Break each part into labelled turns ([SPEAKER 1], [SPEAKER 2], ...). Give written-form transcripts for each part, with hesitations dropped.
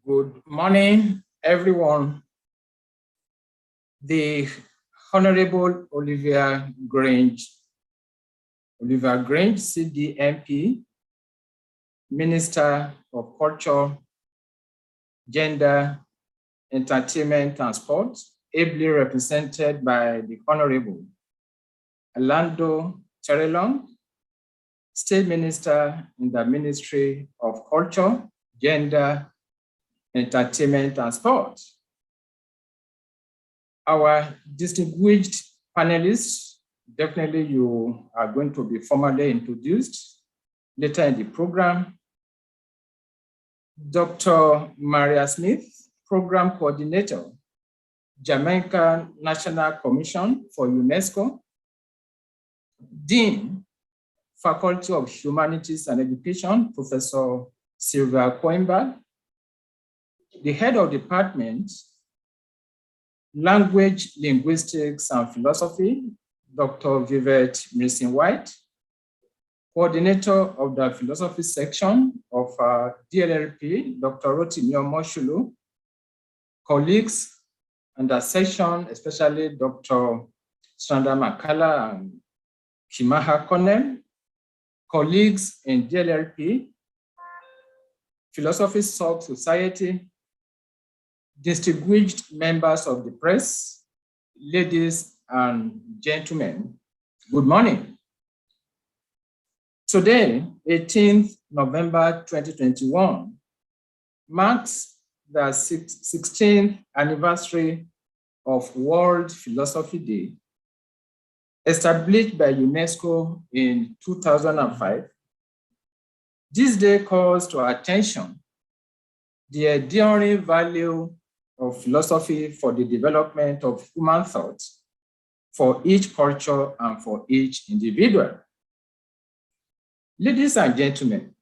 [SPEAKER 1] Good morning, everyone. The Honorable Olivia Grange, CDMP, Minister of Culture, Gender, Entertainment and Sports, ably represented by the Honorable Terrelonge, State Minister in the Ministry of Culture, Gender, Entertainment and Sport. Our distinguished panelists, definitely you are going to be formally introduced later in the program. Dr. Maria Smith, Program Coordinator, Jamaica National Commission for UNESCO, Dean, Faculty of Humanities and Education, Professor Sylvia Coimbra, the Head of Department, Language, Linguistics and Philosophy, Dr. Vivette Missing-White, Coordinator of the Philosophy Section of DLLP, Dr. Rotimi Omoshulu, colleagues and the section, especially Dr. Sandra Makala and Kimaha Konen, colleagues in DLLP, Philosophy Society, distinguished members of the press, ladies and gentlemen, good morning. Today, 18th November 2021, marks the 16th anniversary of World Philosophy Day, established by UNESCO in 2005. This day calls to attention the enduring value of philosophy for the development of human thought, for each culture and for each individual. Ladies and gentlemen,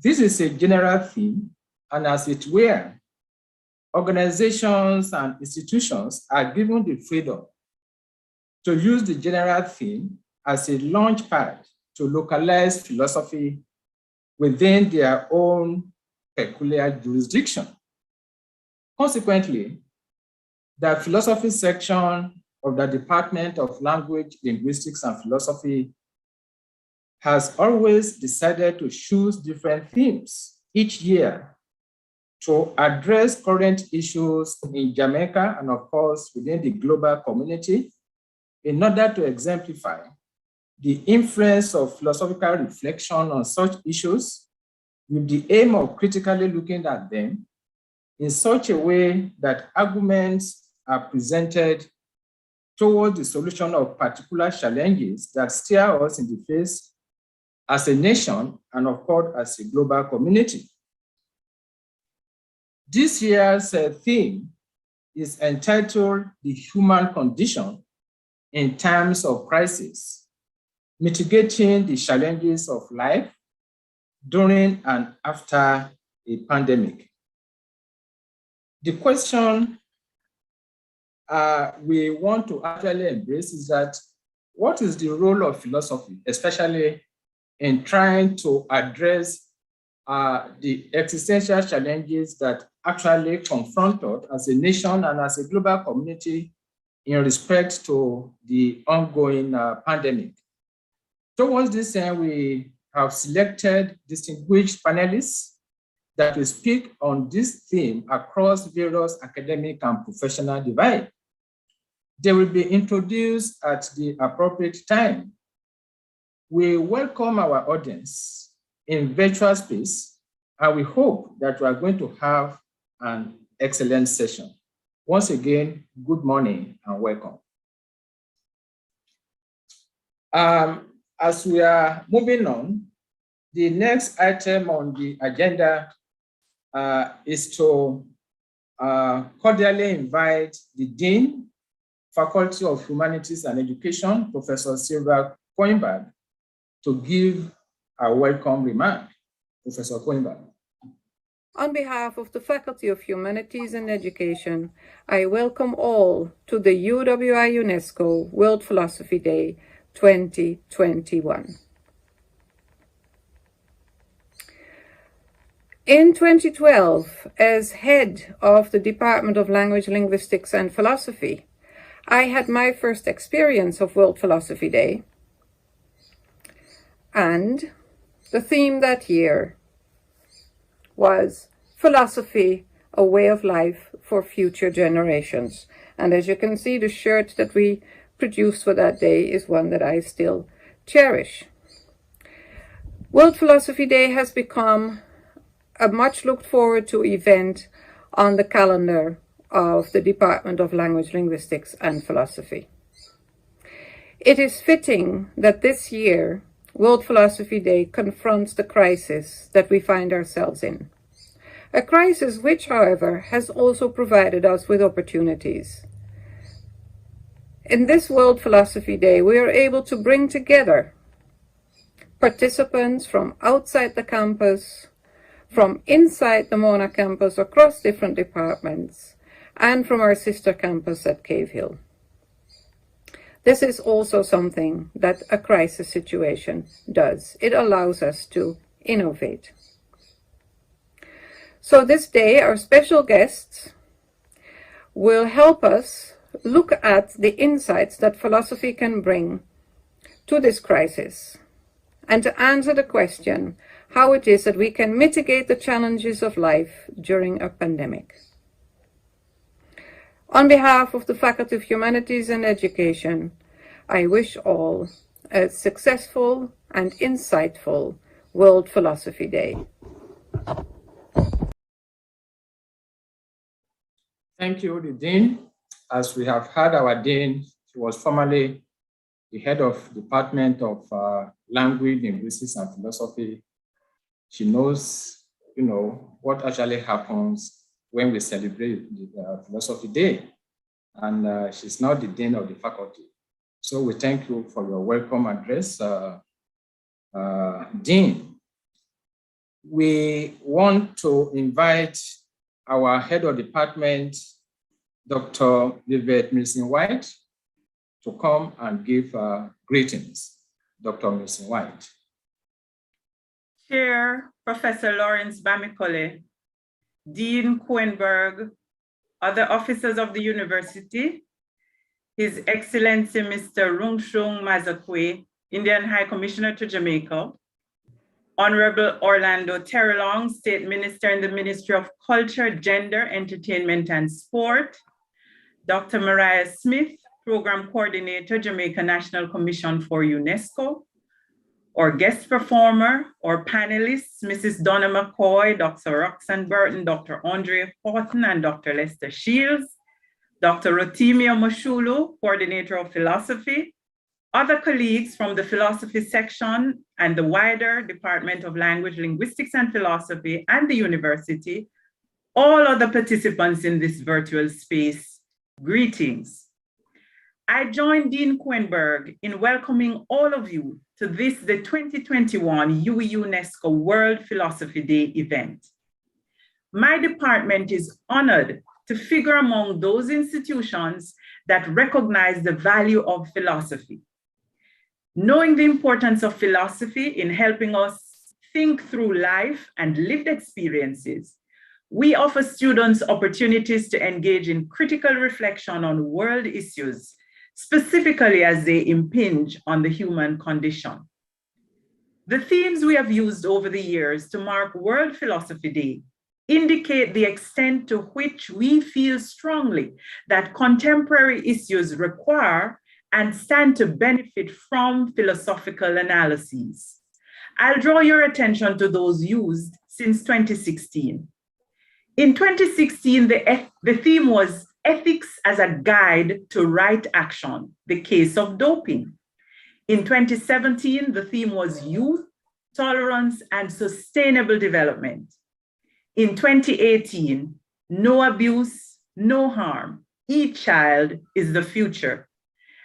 [SPEAKER 1] this is a general theme, and as it were, organizations and institutions are given the freedom to use the general theme as a launch pad to localize philosophy within their own peculiar jurisdiction. Consequently, the philosophy section of the Department of Language, Linguistics and Philosophy has always decided to choose different themes each year to address current issues in Jamaica and, of course, within the global community in order to exemplify the influence of philosophical reflection on such issues with the aim of critically looking at them in such a way that arguments are presented towards the solution of particular challenges that stare us in the face as a nation and, of course, as a global community. This year's theme is entitled The Human Condition in Times of Crisis, Mitigating the Challenges of Life During and After a Pandemic. The question we want to actually embrace is that what is the role of philosophy, especially in trying to address the existential challenges that actually confront us as a nation and as a global community in respect to the ongoing pandemic. Towards this end, we have selected distinguished panelists that will speak on this theme across various academic and professional divides. They will be introduced at the appropriate time. We welcome our audience in virtual space, and we hope that we are going to have an excellent session. Once again, good morning and welcome. As we are moving on, the next item on the agenda is to cordially invite the Dean, Faculty of Humanities and Education, Professor Sylvia Coimbra, to give a welcome remark. Professor Coimbra.
[SPEAKER 2] On behalf of the Faculty of Humanities and Education, I welcome all to the UWI UNESCO World Philosophy Day 2021. In 2012, as head of the Department of Language, Linguistics and Philosophy, I had my first experience of World Philosophy Day. And the theme that year was Philosophy, a Way of Life for Future Generations. And as you can see, the shirt that we produced for that day is one that I still cherish. World Philosophy Day has become a much looked forward to event on the calendar of the Department of Language, Linguistics and Philosophy. It is fitting that this year, World Philosophy Day confronts the crisis that we find ourselves in. A crisis which, however, has also provided us with opportunities. In this World Philosophy Day, we are able to bring together participants from outside the campus, from inside the Mona campus across different departments, and from our sister campus at Cave Hill. This is also something that a crisis situation does. It allows us to innovate. So this day, our special guests will help us look at the insights that philosophy can bring to this crisis and to answer the question how it is that we can mitigate the challenges of life during a pandemic. On behalf of the Faculty of Humanities and Education, I wish all a successful and insightful World Philosophy Day.
[SPEAKER 1] Thank you, the Dean. As we have heard our Dean, she was formerly the head of Department of Language, Linguistics and Philosophy. She knows, what actually happens when we celebrate the Philosophy Day. And she's now the Dean of the faculty. So we thank you for your welcome address, Dean. We want to invite our head of department, Dr. Olivia White, to come and give greetings. Dr. Milson White.
[SPEAKER 3] Chair, Professor Lawrence Bamikole, Dean Coenberg, other officers of the university, His Excellency Mr. Rungshung Mazakwe, Indian High Commissioner to Jamaica, Honorable Orlando Terrelonge, State Minister in the Ministry of Culture, Gender, Entertainment and Sport, Dr. Mariah Smith, Program Coordinator, Jamaica National Commission for UNESCO, our guest performer, or panelists, Mrs. Donna McCoy, Dr. Roxanne Burton, Dr. Andre Horton, and Dr. Lester Shields, Dr. Rotimio Moshulu, Coordinator of Philosophy, other colleagues from the Philosophy section and the wider Department of Language, Linguistics and Philosophy and the university, all other participants in this virtual space, greetings. I join Dean Coenberg in welcoming all of you to this, the 2021 UNESCO World Philosophy Day event. My department is honored to figure among those institutions that recognize the value of philosophy. Knowing the importance of philosophy in helping us think through life and lived experiences, we offer students opportunities to engage in critical reflection on world issues, specifically as they impinge on the human condition. The themes we have used over the years to mark World Philosophy Day indicate the extent to which we feel strongly that contemporary issues require and stand to benefit from philosophical analyses. I'll draw your attention to those used since 2016. In 2016, the theme was Ethics as a Guide to Right Action, the Case of Doping. In 2017, the theme was Youth, Tolerance, and Sustainable Development. In 2018, No Abuse, No Harm, Each Child is the Future.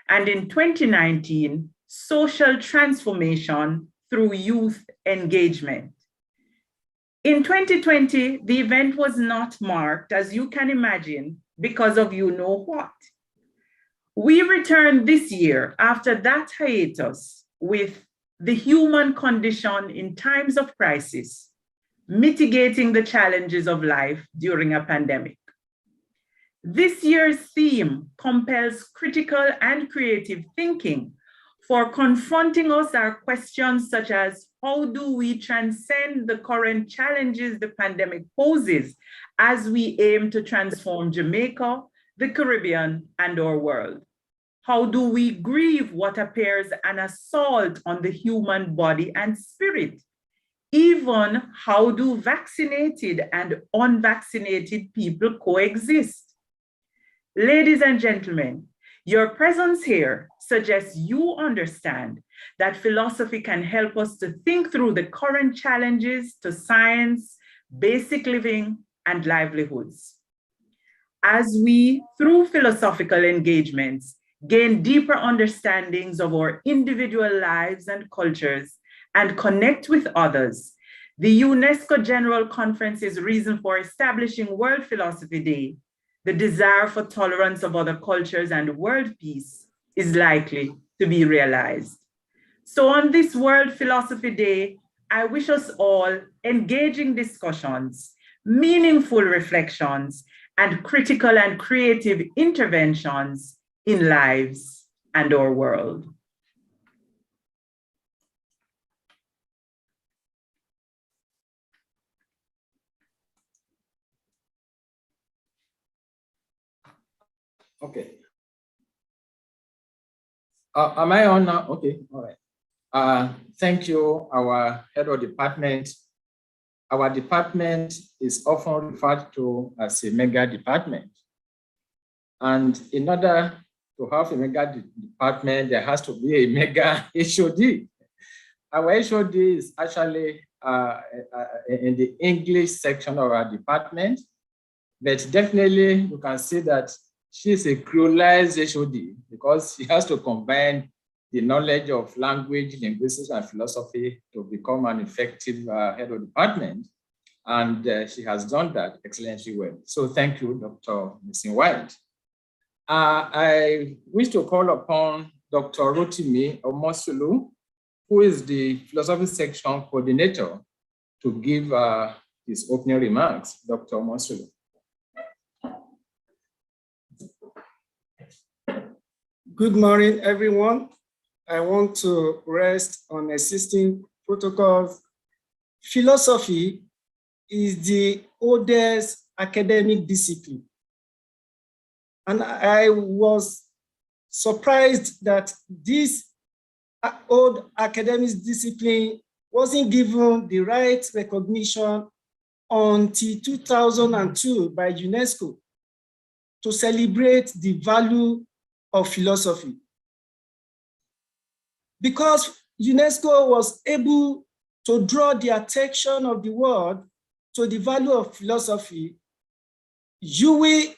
[SPEAKER 3] And in 2019, Social Transformation through Youth Engagement. In 2020, the event was not marked, as you can imagine, because of you know what. We returned this year after that hiatus with the human condition in times of crisis, mitigating the challenges of life during a pandemic. This year's theme compels critical and creative thinking for confronting us our questions such as, how do we transcend the current challenges the pandemic poses as we aim to transform Jamaica, the Caribbean, and our world? How do we grieve what appears an assault on the human body and spirit? Even how do vaccinated and unvaccinated people coexist? Ladies and gentlemen, your presence here suggests you understand that philosophy can help us to think through the current challenges to science, basic living, and livelihoods. As we, through philosophical engagements, gain deeper understandings of our individual lives and cultures and connect with others, the UNESCO General Conference's reason for establishing World Philosophy Day, the desire for tolerance of other cultures and world peace, is likely to be realized. So on this World Philosophy Day, I wish us all engaging discussions, meaningful reflections, and critical and creative interventions in lives and our world.
[SPEAKER 1] Okay. Am I on now? Okay, all right. Thank you, our head of department. Our department is often referred to as a mega department. And in order to have a mega department, there has to be a mega HOD. Our HOD is actually in the English section of our department, but definitely you can see that she's a creolized HOD because she has to combine the knowledge of language, linguistics, and philosophy to become an effective head of department. And she has done that excellently well. So thank you, Dr. Missing White. I wish to call upon Dr. Rotimi Omosulu, who is the philosophy section coordinator, to give his opening remarks. Dr. Omosulu.
[SPEAKER 4] Good morning, everyone. I want to rest on existing protocols. Philosophy is the oldest academic discipline. And I was surprised that this old academic discipline wasn't given the right recognition until 2002 by UNESCO to celebrate the value of philosophy. Because UNESCO was able to draw the attention of the world to the value of philosophy, UWI,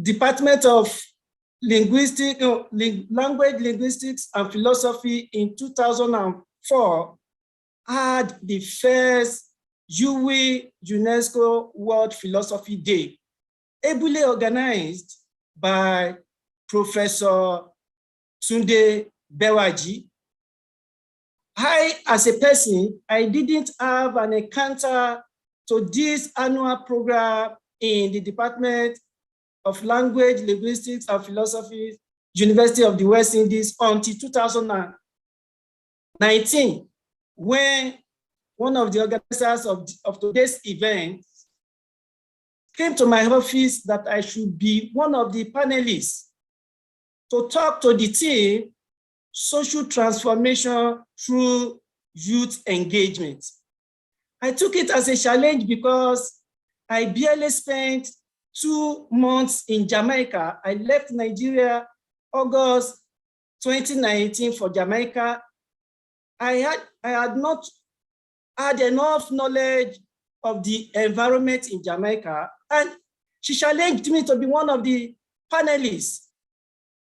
[SPEAKER 4] Department of Language, Linguistics and Philosophy in 2004 had the first UWI UNESCO World Philosophy Day, ably organized by Professor Tunde Bewaji. I, as a person, I didn't have an encounter to this annual program in the Department of Language, Linguistics, and Philosophy, University of the West Indies until 2019, when one of the organizers of today's event came to my office that I should be one of the panelists to talk to the team, social transformation through youth engagement. I took it as a challenge because I barely spent 2 months in Jamaica. I left Nigeria August 2019 for Jamaica. I had not had enough knowledge of the environment in Jamaica, and she challenged me to be one of the panelists.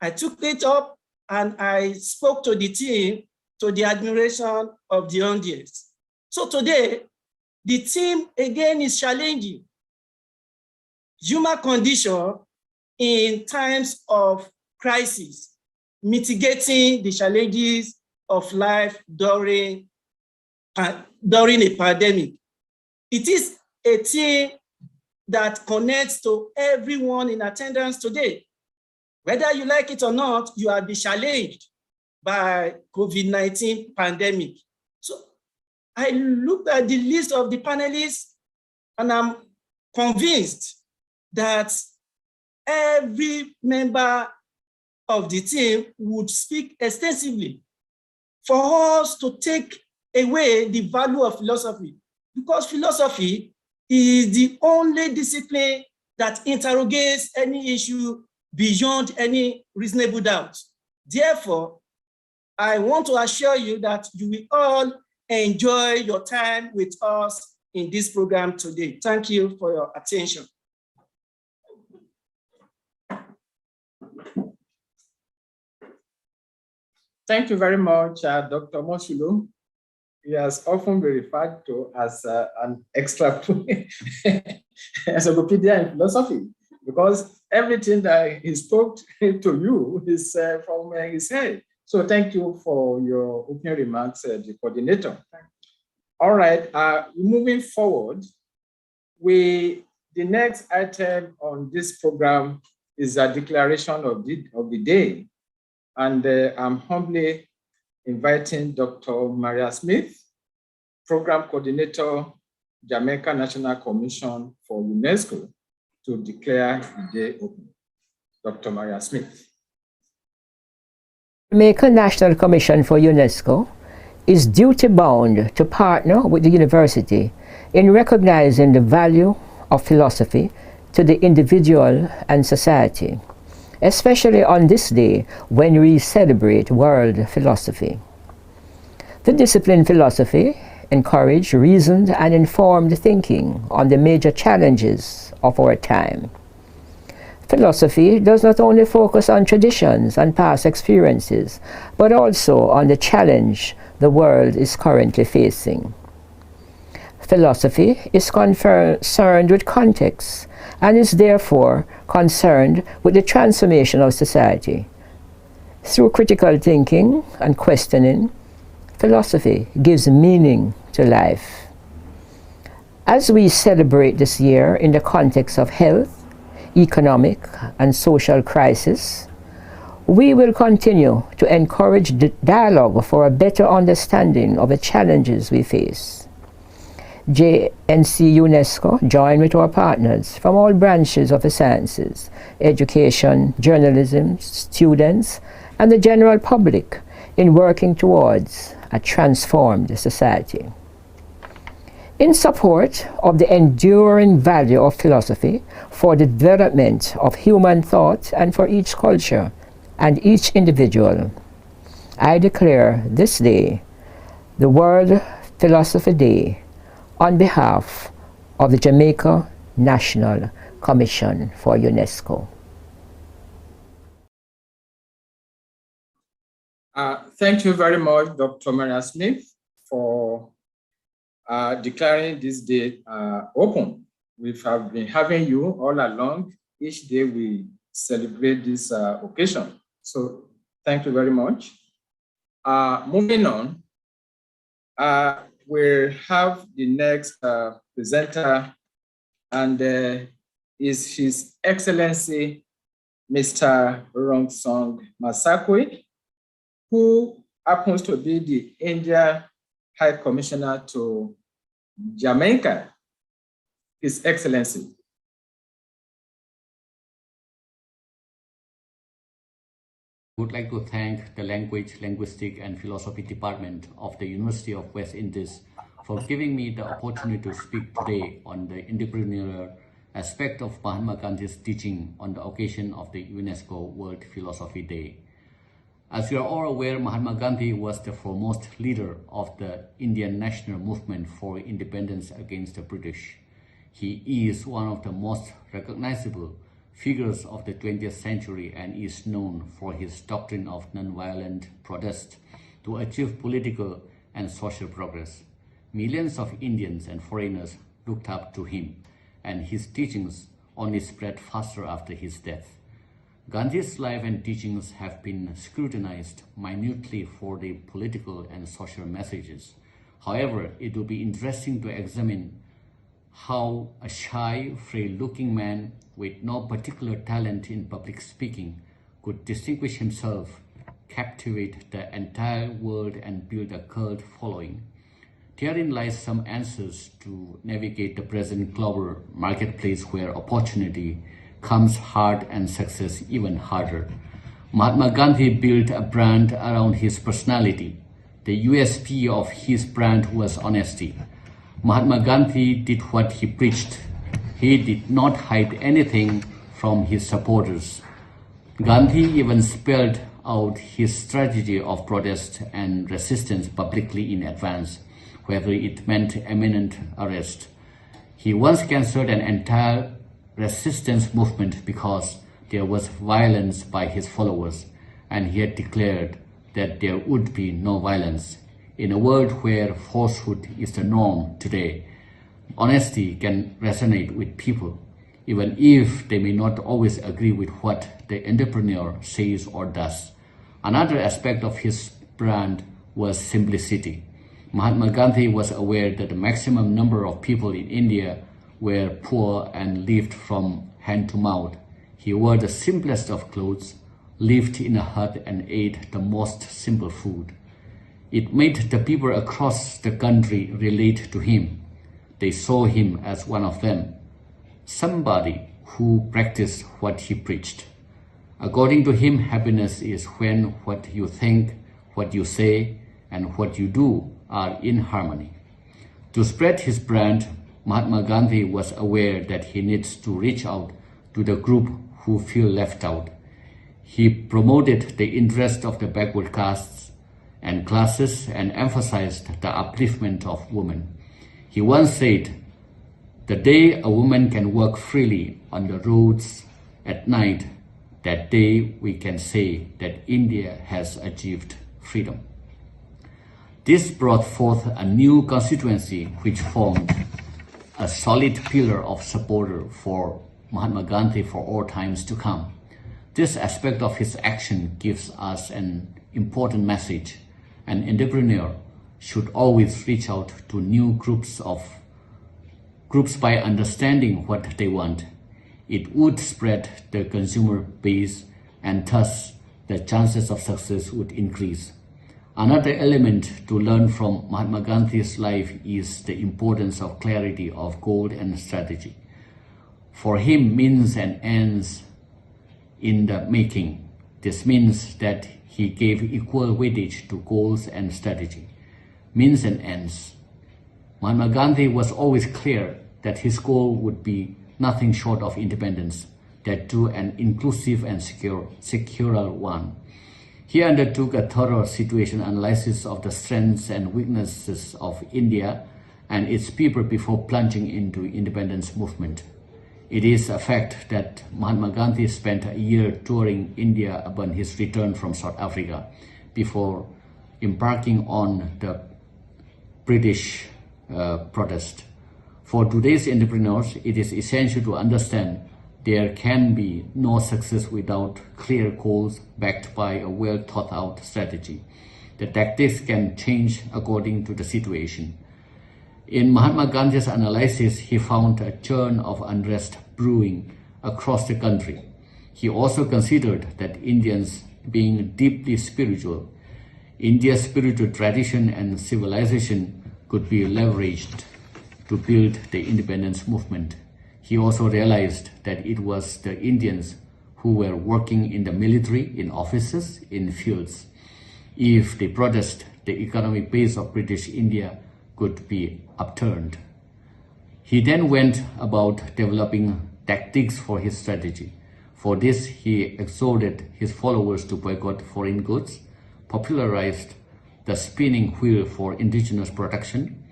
[SPEAKER 4] I took it up and I spoke to the team to the admiration of the audience. So today, the team again is challenging human condition in times of crisis, mitigating the challenges of life during a pandemic. It is a theme that connects to everyone in attendance today. Whether you like it or not, you have been challenged by COVID-19 pandemic. So I looked at the list of the panelists and I'm convinced that every member of the team would speak extensively for us to take away the value of philosophy, because philosophy is the only discipline that interrogates any issue beyond any reasonable doubt. Therefore, I want to assure you that you will all enjoy your time with us in this program today. Thank you for your attention.
[SPEAKER 1] Thank you very much, Dr. Mosulu. He has often been referred to as an encyclopedia in philosophy, because everything that he spoke to you is from his head. So thank you for your opening remarks, the coordinator. All right, moving forward, the next item on this program is a declaration of the day. And I'm humbly inviting Dr. Maria Smith, Program Coordinator, Jamaica National Commission for UNESCO, to declare the day open. Dr. Maria Smith.
[SPEAKER 5] Jamaica National Commission for UNESCO is duty-bound to partner with the university in recognizing the value of philosophy to the individual and society, especially on this day when we celebrate World Philosophy. The discipline philosophy encourages reasoned and informed thinking on the major challenges of our time. Philosophy does not only focus on traditions and past experiences, but also on the challenge the world is currently facing. Philosophy is concerned with context and is therefore concerned with the transformation of society. Through critical thinking and questioning, philosophy gives meaning to life. As we celebrate this year in the context of health, economic and social crisis, we will continue to encourage the dialogue for a better understanding of the challenges we face. JNC UNESCO join with our partners from all branches of the sciences, education, journalism, students, and the general public in working towards a transformed society. In support of the enduring value of philosophy for the development of human thought and for each culture and each individual, I declare this day the World Philosophy Day on behalf of the Jamaica National Commission for UNESCO.
[SPEAKER 1] Thank you very much, Dr. Maria Smith, for declaring this day open. We have been having you all along. Each day we celebrate this occasion. So thank you very much. Moving on, we'll have the next presenter, and is His Excellency Mr. Rongsong Masakwe, who happens to be the India High Commissioner to Jamaica. His Excellency.
[SPEAKER 6] I would like to thank the Language, Linguistics and Philosophy Department of the University of West Indies for giving me the opportunity to speak today on the entrepreneurial aspect of Mahatma Gandhi's teaching on the occasion of the UNESCO World Philosophy Day. As you are all aware, Mahatma Gandhi was the foremost leader of the Indian national movement for independence against the British. He is one of the most recognizable figures of the 20th century and is known for his doctrine of nonviolent protest to achieve political and social progress. Millions of Indians and foreigners looked up to him, and his teachings only spread faster after his death. Gandhi's life and teachings have been scrutinized minutely for their political and social messages. However, it will be interesting to examine how a shy, frail-looking man with no particular talent in public speaking could distinguish himself, captivate the entire world, and build a cult following. Therein lies some answers to navigate the present global marketplace where opportunity comes hard and success even harder. Mahatma Gandhi built a brand around his personality. The USP of his brand was honesty. Mahatma Gandhi did what he preached. He did not hide anything from his supporters. Gandhi even spelled out his strategy of protest and resistance publicly in advance, whether it meant imminent arrest. He once cancelled an entire resistance movement because there was violence by his followers, and he had declared that there would be no violence. In a world where falsehood is the norm today, honesty can resonate with people, even if they may not always agree with what the entrepreneur says or does. Another aspect of his brand was simplicity. Mahatma Gandhi was aware that the maximum number of people in India were poor and lived from hand to mouth. He wore the simplest of clothes, lived in a hut, and ate the most simple food. It made the people across the country relate to him. They saw him as one of them, somebody who practiced what he preached. According to him, happiness is when what you think, what you say, and what you do are in harmony. To spread his brand, Mahatma Gandhi was aware that he needs to reach out to the group who feel left out. He promoted the interest of the backward castes and classes and emphasized the upliftment of women. He once said, "The day a woman can walk freely on the roads at night, that day we can say that India has achieved freedom." This brought forth a new constituency which formed a solid pillar of support for Mahatma Gandhi for all times to come. This aspect of his action gives us an important message. An entrepreneur should always reach out to new groups by understanding what they want. It would spread the consumer base, and thus the chances of success would increase. Another element to learn from Mahatma Gandhi's life is the importance of clarity of goal and strategy. For him, means and ends in the making. This means that he gave equal weightage to goals and strategy. Means and ends. Mahatma Gandhi was always clear that his goal would be nothing short of independence, that too an inclusive and secure one. He undertook a thorough situation analysis of the strengths and weaknesses of India and its people before plunging into independence movement. It is a fact that Mahatma Gandhi spent a year touring India upon his return from South Africa before embarking on the British protest. For today's entrepreneurs, it is essential to understand there can be no success without clear goals backed by a well-thought-out strategy. The tactics can change according to the situation. In Mahatma Gandhi's analysis, he found a churn of unrest brewing across the country. He also considered that Indians being deeply spiritual, India's spiritual tradition and civilization could be leveraged to build the independence movement. He also realized that it was the Indians who were working in the military, in offices, in fields. If they protest, the economic base of British India could be upturned. He then went about developing tactics for his strategy. For this, he exhorted his followers to boycott foreign goods, popularized the spinning wheel for indigenous production.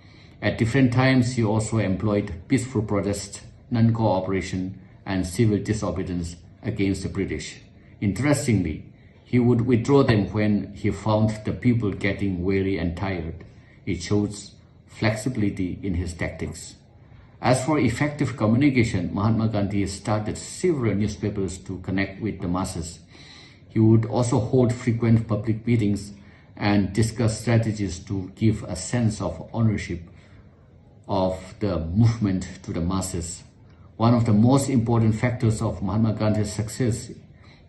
[SPEAKER 6] At different times, he also employed peaceful protest, non-cooperation, and civil disobedience against the British. Interestingly, he would withdraw them when he found the people getting weary and tired. It shows flexibility in his tactics. As for effective communication, Mahatma Gandhi started several newspapers to connect with the masses. He would also hold frequent public meetings and discuss strategies to give a sense of ownership of the movement to the masses. One of the most important factors of Mahatma Gandhi's success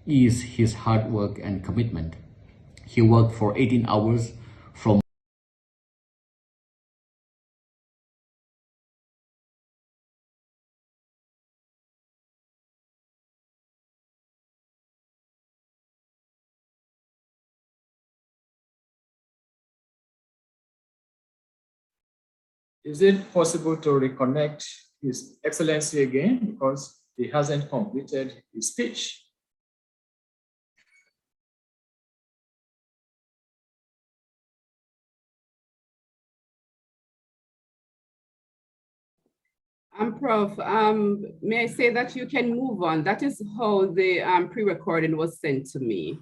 [SPEAKER 6] is his hard work and commitment. He worked for 18 hours from
[SPEAKER 1] Is it possible to reconnect His Excellency again because he hasn't completed his speech?
[SPEAKER 7] Prof, may I say that you can move on? That is how the pre-recording was sent to me.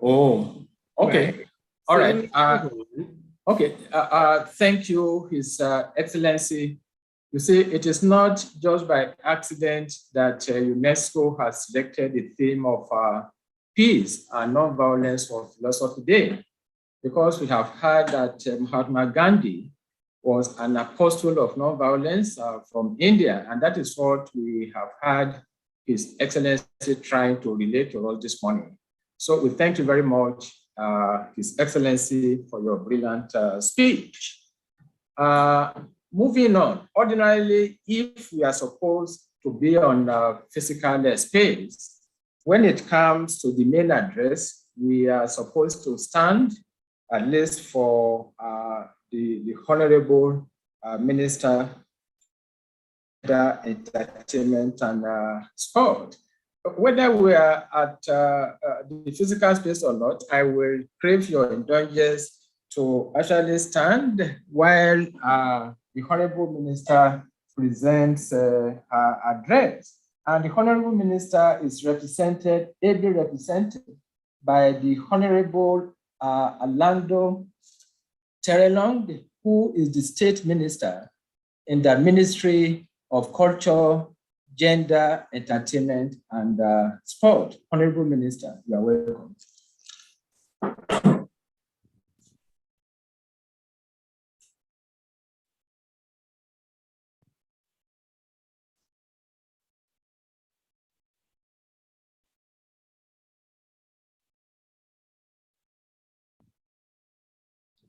[SPEAKER 1] Oh, okay.
[SPEAKER 7] Right.
[SPEAKER 1] All
[SPEAKER 7] So
[SPEAKER 1] right. Okay. Thank you, His Excellency. You see, it is not just by accident that UNESCO has selected the theme of peace and non-violence for Philosophy Day, because we have heard that Mahatma Gandhi was an apostle of non-violence from India, and that is what we have heard His Excellency trying to relate to us this morning. So we thank you very much, His Excellency, for your brilliant speech. Moving on, ordinarily, if we are supposed to be on physical space, when it comes to the main address, we are supposed to stand, at least for the Honorable Minister of Entertainment and Sport. Whether we are at the physical space or not, I will crave your indulgence to actually stand while the Honorable Minister presents her address. And the Honorable Minister is ably represented by the Honorable Orlando Terrelonge, who is the State Minister in the Ministry of Culture, Gender, Entertainment, and Sport. Honorable Minister, you are welcome.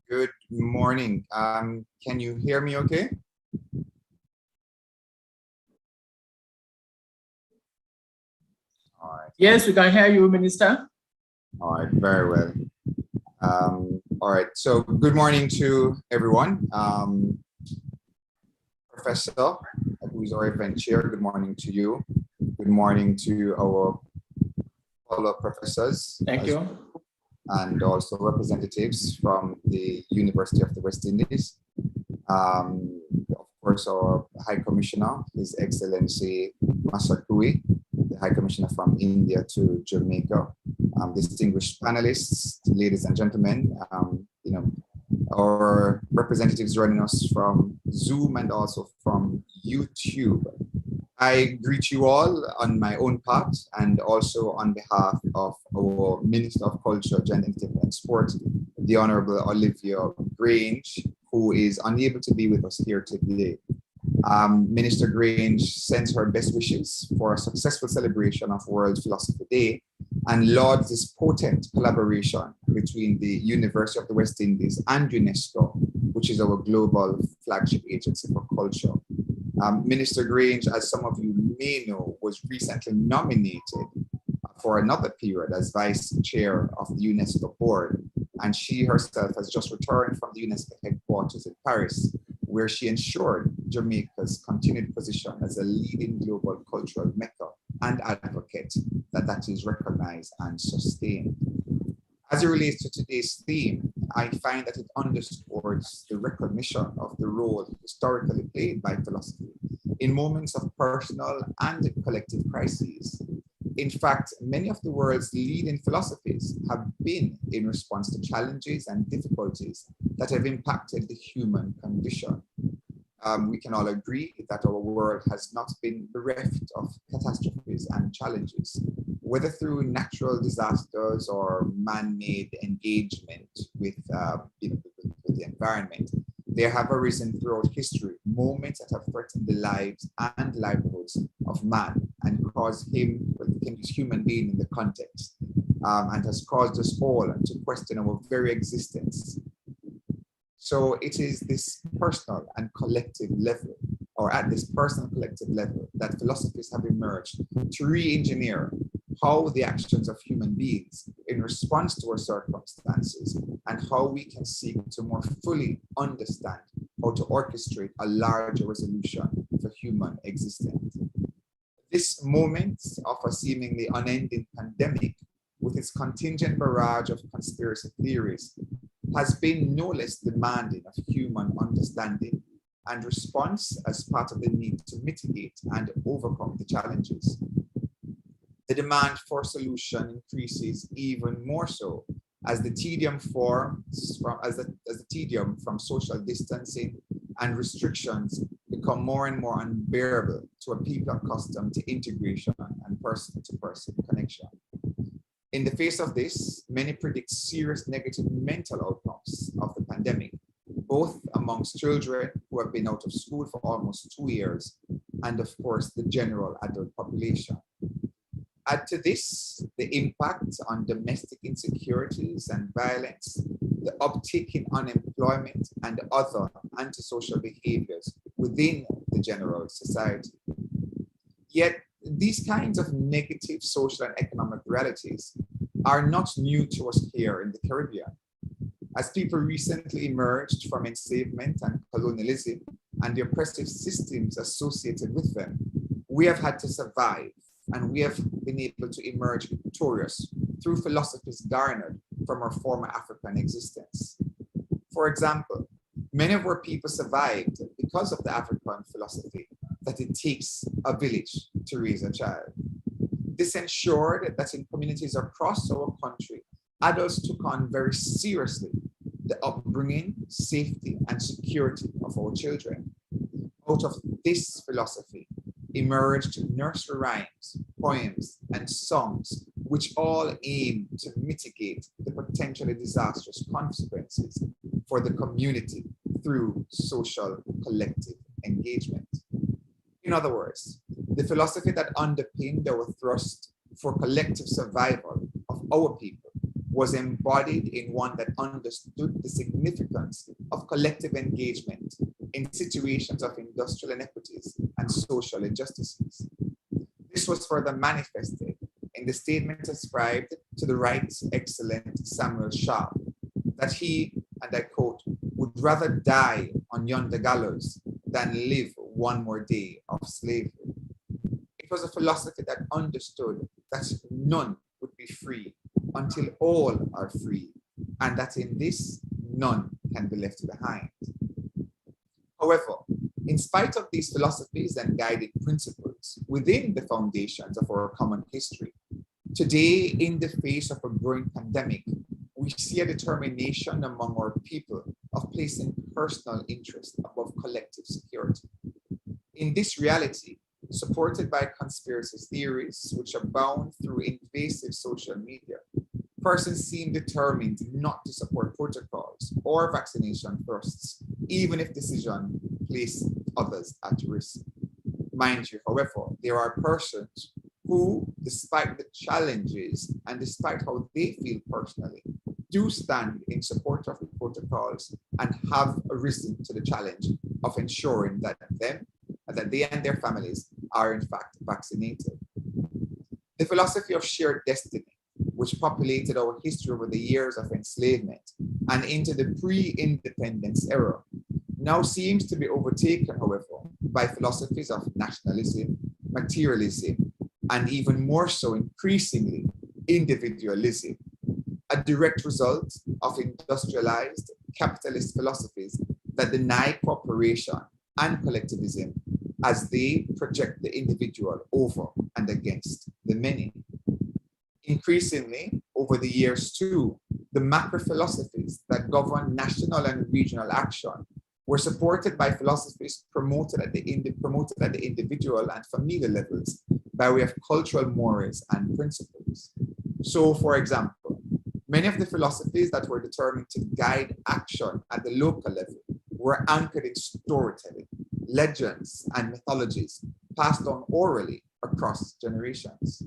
[SPEAKER 8] Good morning. Can you hear me okay? All right.
[SPEAKER 1] Yes, we can hear you, Minister.
[SPEAKER 8] All right, very well. All right, so good morning to everyone. Professor, who is our event chair, good morning to you. Good morning to our fellow professors.
[SPEAKER 1] Thank you.
[SPEAKER 8] And also representatives from the University of the West Indies. Of course, our High Commissioner, His Excellency Masakui, the High Commissioner from India to Jamaica, distinguished panelists, ladies and gentlemen, our representatives joining us from Zoom and also from YouTube. I greet you all on my own part and also on behalf of our Minister of Culture, Gender, Entertainment and Sport, the Honorable Olivia Grange, who is unable to be with us here today. Minister Grange sends her best wishes for a successful celebration of World Philosophy Day and lauds this potent collaboration between the University of the West Indies and UNESCO, which is our global flagship agency for culture. Minister Grange, as some of you may know, was recently nominated for another period as Vice Chair of the UNESCO Board, and she herself has just returned from the UNESCO headquarters in Paris, where she ensured Jamaica's continued position as a leading global cultural mecca and advocate that is recognized and sustained. As it relates to today's theme, I find that it underscores the recognition of the role historically played by philosophy in moments of personal and collective crises. In fact, many of the world's leading philosophies have been in response to challenges and difficulties that have impacted the human condition. We can all agree that our world has not been bereft of catastrophes and challenges, whether through natural disasters or man-made engagement with the environment. There have arisen throughout history moments that have threatened the lives and livelihoods of man and caused him, this human being in the context, and has caused us all to question our very existence. So it is this personal and collective level, or at this personal collective level, that philosophies have emerged to re-engineer how the actions of human beings in response to our circumstances and how we can seek to more fully understand how to orchestrate a larger resolution for human existence. This moment of a seemingly unending pandemic with its contingent barrage of conspiracy theories has been no less demanding of human understanding and response as part of the need to mitigate and overcome the challenges. The demand for solution increases even more so as the tedium from social distancing and restrictions become more and more unbearable to a people accustomed to integration and person-to-person connection. In the face of this, many predict serious negative mental outcomes of the pandemic, both amongst children who have been out of school for almost 2 years, and of course, the general adult population. Add to this the impact on domestic insecurities and violence, the uptick in unemployment and other antisocial behaviors within the general society. Yet, these kinds of negative social and economic realities are not new to us here in the Caribbean. As people recently emerged from enslavement and colonialism and the oppressive systems associated with them, we have had to survive, and we have been able to emerge victorious through philosophies garnered from our former African existence. For example, many of our people survived because of the African philosophy that it takes a village to raise a child. This ensured that in communities across our country, adults took on very seriously the upbringing, safety, and security of our children. Out of this philosophy emerged nursery rhymes, poems, and songs, which all aim to mitigate the potentially disastrous consequences for the community through social collective engagement. In other words, the philosophy that underpinned our thrust for collective survival of our people was embodied in one that understood the significance of collective engagement in situations of industrial inequities and social injustices. This was further manifested in the statement ascribed to the right excellent Samuel Sharp, that he, and I quote, would rather die on yonder gallows than live one more day of slavery. It was a philosophy that understood that none would be free until all are free, and that in this, none can be left behind. However, in spite of these philosophies and guiding principles within the foundations of our common history, today, in the face of a growing pandemic, we see a determination among our people of placing personal interest above collective security. In this reality, supported by conspiracy theories which abound through invasive social media, persons seem determined not to support protocols or vaccination thrusts, even if decisions place others at risk. Mind you, however, there are persons who, despite the challenges and despite how they feel personally, do stand in support of the protocols and have arisen to the challenge of ensuring that they and their families are in fact vaccinated. The philosophy of shared destiny, which populated our history over the years of enslavement and into the pre-independence era, now seems to be overtaken, however, by philosophies of nationalism, materialism, and even more so, increasingly, individualism, a direct result of industrialized capitalist philosophies that deny cooperation and collectivism as they project the individual over and against the many. Increasingly, over the years too, the macro philosophies that govern national and regional action were supported by philosophies promoted at the individual and familial levels by way of cultural mores and principles. So, for example, many of the philosophies that were determined to guide action at the local level were anchored in storytelling, legends, and mythologies passed on orally across generations.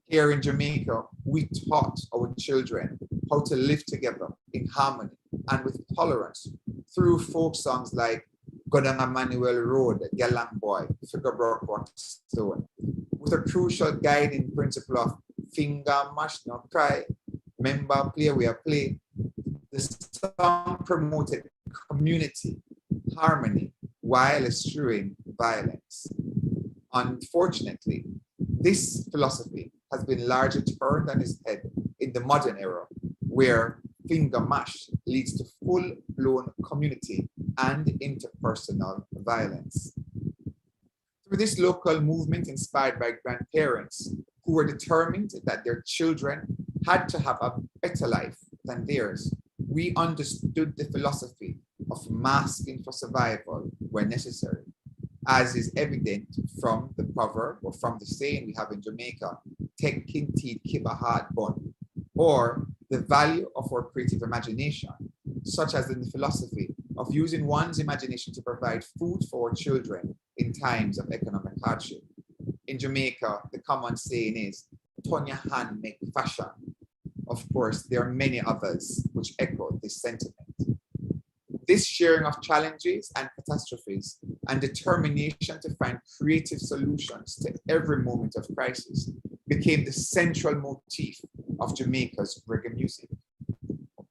[SPEAKER 8] Here in Jamaica, we taught our children how to live together in harmony and with tolerance through folk songs like Godang Emmanuel Road, Galang Boy, Figure Broke Water Stone, with a crucial guiding principle of finger mash not cry, member play we play. The song promoted community, harmony, while eschewing violence. Unfortunately, this philosophy has been largely turned on its head in the modern era, where finger mash leads to full-blown community and interpersonal violence. Through this local movement inspired by grandparents who were determined that their children had to have a better life than theirs, we understood the philosophy of masking for survival where necessary, as is evident from the proverb or from the saying we have in Jamaica, "Tek kinti keep a hard bun," or the value of our creative imagination, such as in the philosophy of using one's imagination to provide food for our children in times of economic hardship. In Jamaica, the common saying is, "Turn your hand, make fashion." Of course, there are many others which echo this sentiment. This sharing of challenges and catastrophes and determination to find creative solutions to every moment of crisis became the central motif of Jamaica's reggae music.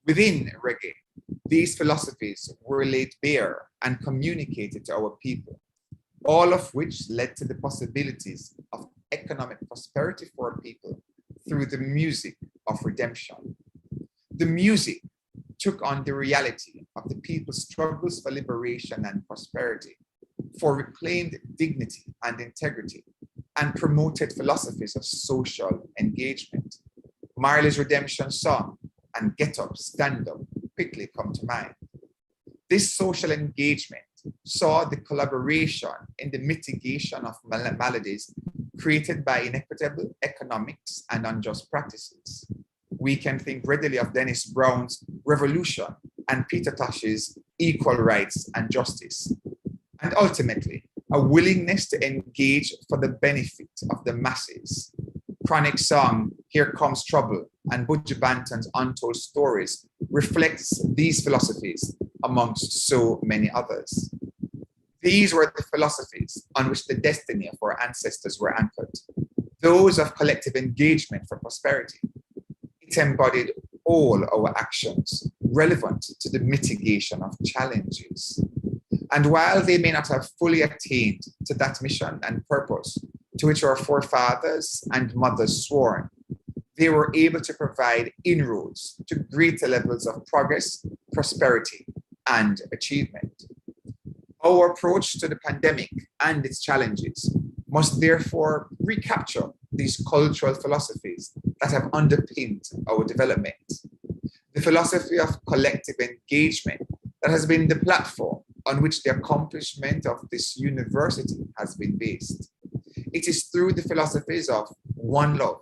[SPEAKER 8] Within reggae, these philosophies were laid bare and communicated to our people, all of which led to the possibilities of economic prosperity for our people through the music of redemption. The music took on the reality of the people's struggles for liberation and prosperity, for reclaimed dignity and integrity, and promoted philosophies of social engagement. Marley's Redemption Song and Get Up, Stand Up quickly come to mind. This social engagement saw the collaboration in the mitigation of maladies created by inequitable economics and unjust practices. We can think readily of Dennis Brown's Revolution and Peter Tosh's Equal Rights and Justice, and ultimately a willingness to engage for the benefit of the masses. Chronic song Here Comes Trouble and Buju Banton's Untold Stories reflects these philosophies amongst so many others. These were the philosophies on which the destiny of our ancestors were anchored, those of collective engagement for prosperity. It embodied all our actions relevant to the mitigation of challenges. And while they may not have fully attained to that mission and purpose to which our forefathers and mothers sworn, they were able to provide inroads to greater levels of progress, prosperity, and achievement. Our approach to the pandemic and its challenges must therefore recapture these cultural philosophies that have underpinned our development. The philosophy of collective engagement that has been the platform on which the accomplishment of this university has been based. It is through the philosophies of one love,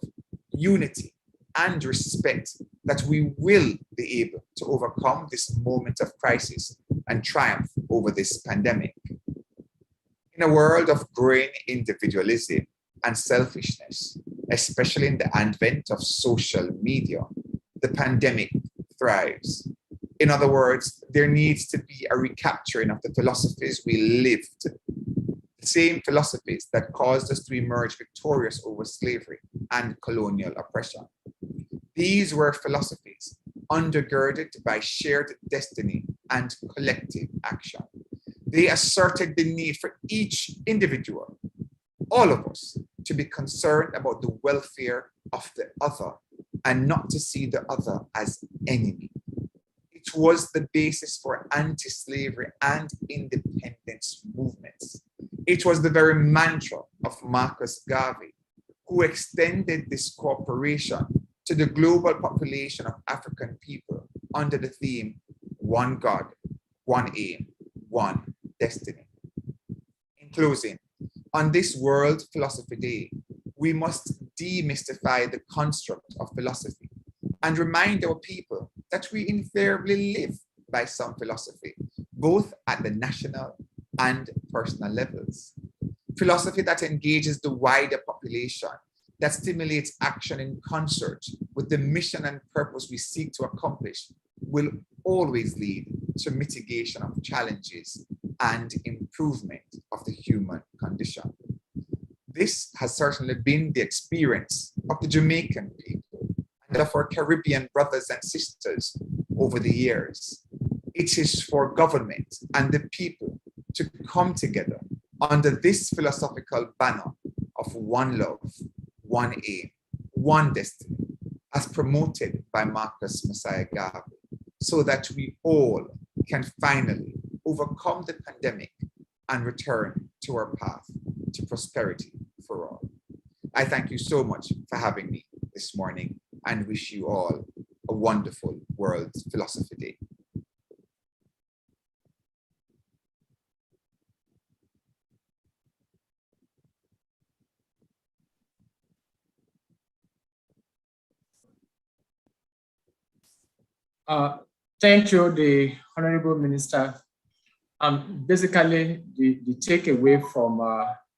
[SPEAKER 8] unity, and respect that we will be able to overcome this moment of crisis and triumph over this pandemic. In a world of growing individualism and selfishness, especially in the advent of social media, the pandemic thrives. In other words, there needs to be a recapturing of the philosophies we lived, the same philosophies that caused us to emerge victorious over slavery and colonial oppression. These were philosophies undergirded by shared destiny and collective action. They asserted the need for each individual, all of us, to be concerned about the welfare of the other and not to see the other as enemy. It was the basis for anti-slavery and independence movements. It was the very mantra of Marcus Garvey, who extended this cooperation to the global population of African people under the theme, one God, one aim, one destiny. In closing, on this World Philosophy Day, we must demystify the construct of philosophy and remind our people that we invariably live by some philosophy, both at the national and personal levels. Philosophy that engages the wider population, that stimulates action in concert with the mission and purpose we seek to accomplish, will always lead to mitigation of challenges and improvement of the human condition. This has certainly been the experience of the Jamaican people and of our Caribbean brothers and sisters over the years. It is for government and the people to come together under this philosophical banner of one love, one aim, one destiny, as promoted by Marcus Messiah Garvey, so that we all can finally overcome the pandemic and return to our path to prosperity for all. I thank you so much for having me this morning and wish you all a wonderful World Philosophy Day.
[SPEAKER 1] Thank you, the Honorable Minister. Basically, the takeaway from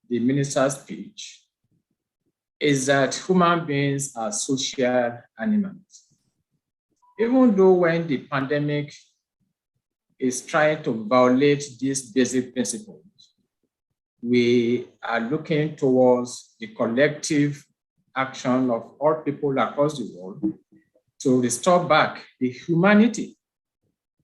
[SPEAKER 1] the minister's speech is that human beings are social animals. Even though when the pandemic is trying to violate these basic principles, we are looking towards the collective action of all people across the world to restore back the humanity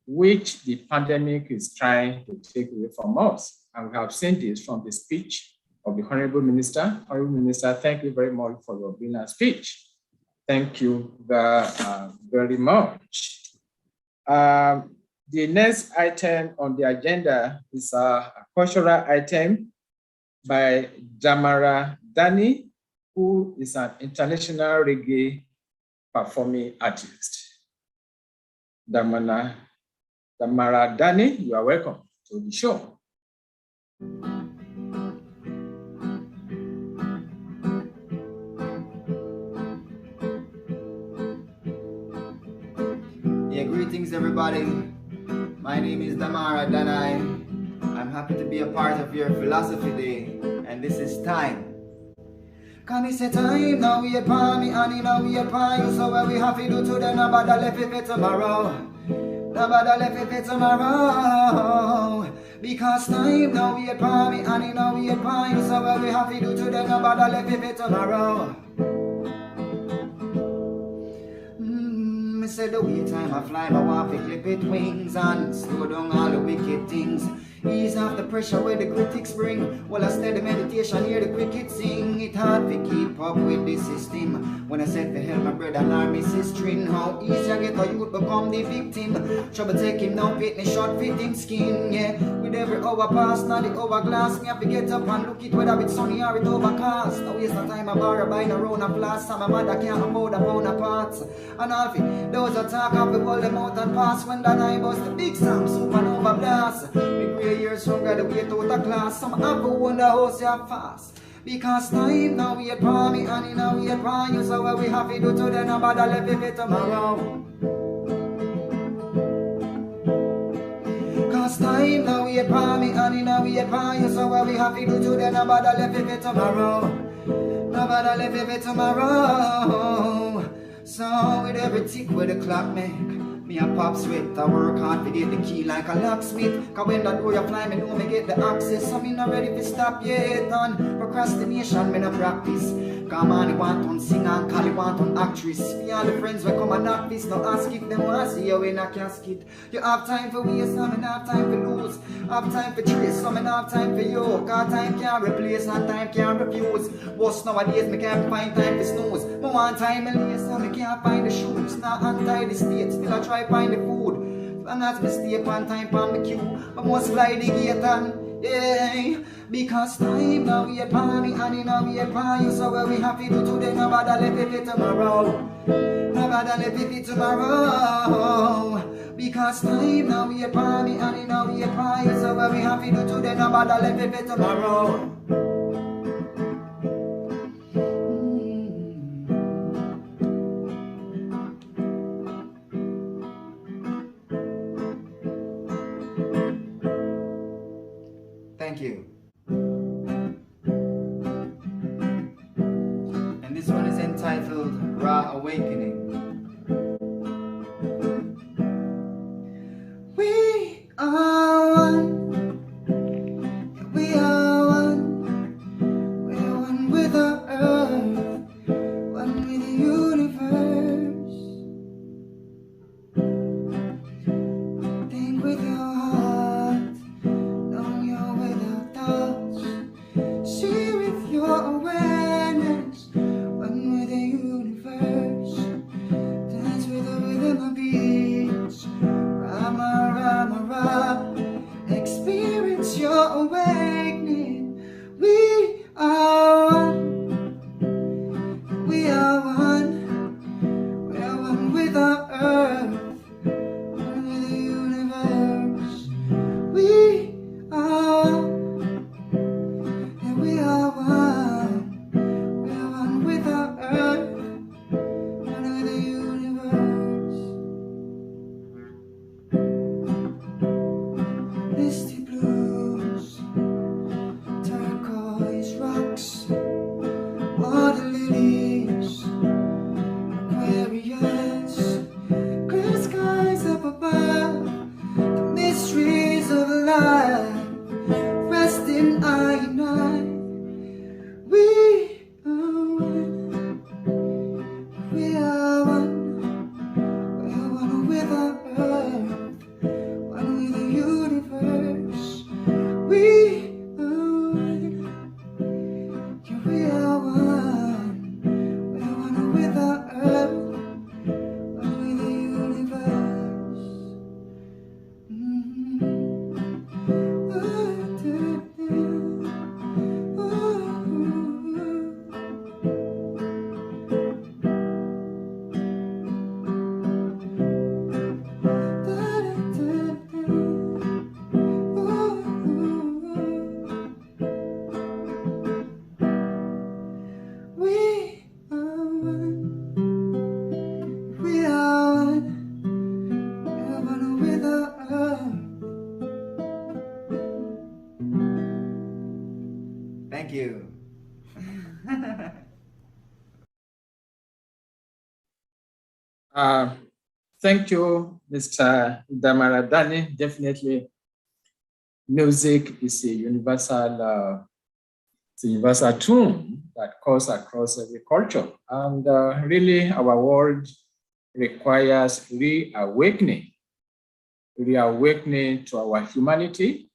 [SPEAKER 1] which the pandemic is trying to take away from us. And we have seen this from the speech of the Honorable Minister. Honorable Minister, thank you very much for your brilliant speech. Thank you very much. The next item on the agenda is a cultural item by Damara Danai, who is an international reggae performing artist. Damara Danai, you are welcome to the show.
[SPEAKER 9] Yeah, greetings everybody. My name is Damara Danai. I'm happy to be a part of your Philosophy Day, and this is time. Can you say time now we upon me and now we upon you, so what we have to do today, nobody left it tomorrow. Nobody left it tomorrow. Because time now we upon me and now we upon you, so what we have to do today, nobody left it tomorrow. Me said the way time I fly, I want to clip it wings and slow down all the wicked things. Ease off the pressure where the critics bring. While I steady meditation, hear the crickets sing. It hard to keep up with the system. When I said for help my brother and army sister, how easy I get a youth become the victim. Trouble take him now, fit me short, fit him skin. Yeah, with every hour pass, now the hourglass. Me have to get up and look it whether it's sunny or it's overcast. Now waste no time I borrow buying a round of blast. Some of my mother can't afford a pound of parts. And all of it, those attack of the world them out and pass. When that I bust the big Sam supernova blast. Years from graduate out of class, some have to wonder how they are fast. Because time now we upon me and now we upon you, so what we have to do today, nobody left it tomorrow. Cause time now we upon me and now we upon you, so what we have to do today, nobody left it tomorrow. Nobody left it tomorrow. So with every tick where the clock make, me a pop sweat, I work hard to get the key like a locksmith. Cause when that door you fly, me know me get the access. So me not ready to stop yet. On procrastination, me no practice. Come on, you want to sing and call you want to actress. For all the friends we come and knock this, no ask if them want to see you in a casket. You have time for waste, so me not have time for lose. Have time for trace, so me not have time for you. Cause time can't replace and time can't refuse. Worse nowadays, me can't find time for snooze. Me want time and lace, so me can't find the shoes. Not untie the state, still I try find the food. And that's me stay on time on the queue. But must fly the gate and yeah. Because time now we upon me and now we upon you. So what we have to do today, nobody left it tomorrow. Nobody left it tomorrow. Because time now we upon me and now we upon you. So what we have to do today, nobody left it tomorrow. Thank you. And this one is entitled Ra Awakening. We are one. We are one. We're one with the earth, one with the universe. Think with your heart, know you're without thoughts. See with your awareness, one with the universe. Dance with the rhythm of beats. Rama, Rama, Ra. Experience your awakening. We are one. We are one. We're one with our earth, one with the universe. We are one. And we are one. We're one with our earth, one with the universe. Misty blues, turquoise rocks, water lilies, Aquarius, clear skies up above, the mysteries of life, rest in I and I. We are one. We are one. We're one with our earth, one with the universe. We are one. Yeah, we are one. We're one with our earth, one with the universe. We are one. We are one. We're one with our earth. Thank you.
[SPEAKER 1] Thank you, Mr. Damara Danai. Definitely, music is a universal tune that goes across every culture. And really, our world requires reawakening to our humanity,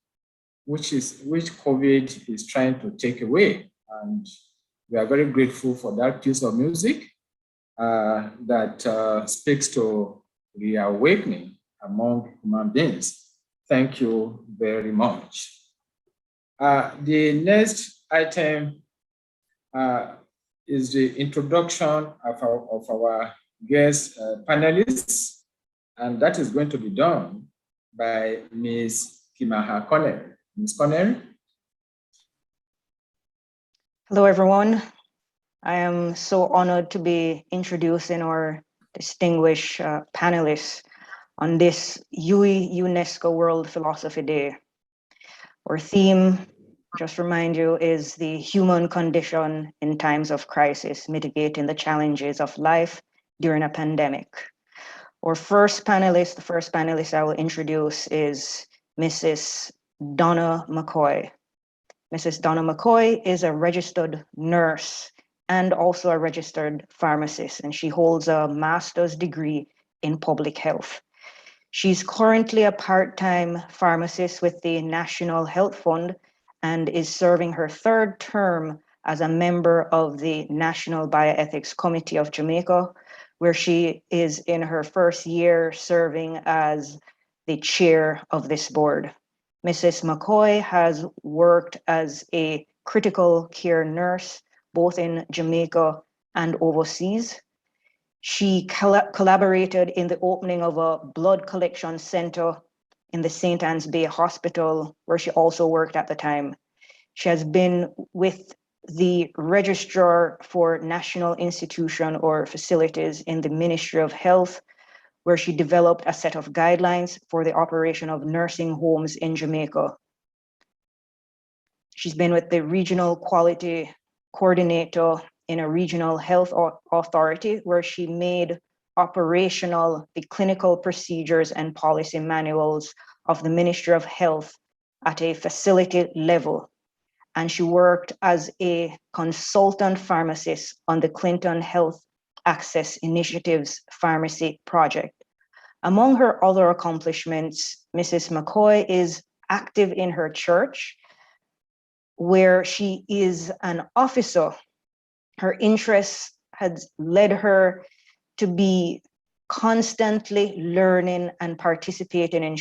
[SPEAKER 1] which COVID is trying to take away. And we are very grateful for that piece of music that speaks to reawakening among human beings. Thank you very much. The next item is the introduction of our guest panelists, and that is going to be done by Ms. Kimaha Connell. Ms. Connell.
[SPEAKER 10] Hello, everyone. I am so honored to be introducing our distinguished panelists on this UNESCO World Philosophy Day. Our theme, just remind you, is the human condition in times of crisis, mitigating the challenges of life during a pandemic. Our first panelist, the first panelist I will introduce is Mrs. Donna McCoy. Mrs. Donna McCoy is a registered nurse and also a registered pharmacist, and she holds a master's degree in public health. She's currently a part-time pharmacist with the National Health Fund and is serving her third term as a member of the National Bioethics Committee of Jamaica, where she is in her first year serving as the chair of this board. Mrs. McCoy has worked as a critical care nurse, both in Jamaica and overseas. She collaborated in the opening of a blood collection center in the St. Anne's Bay Hospital, where she also worked at the time. She has been with the Registrar for National Institution or Facilities in the Ministry of Health, where she developed a set of guidelines for the operation of nursing homes in Jamaica. She's been with the Regional Quality Coordinator in a regional health authority, where she made operational the clinical procedures and policy manuals of the Ministry of Health at a facility level. And she worked as a consultant pharmacist on the Clinton Health Access Initiative's pharmacy project. Among her other accomplishments, Mrs. McCoy is active in her church, where she is an officer. Her interests had led her to be constantly learning and participating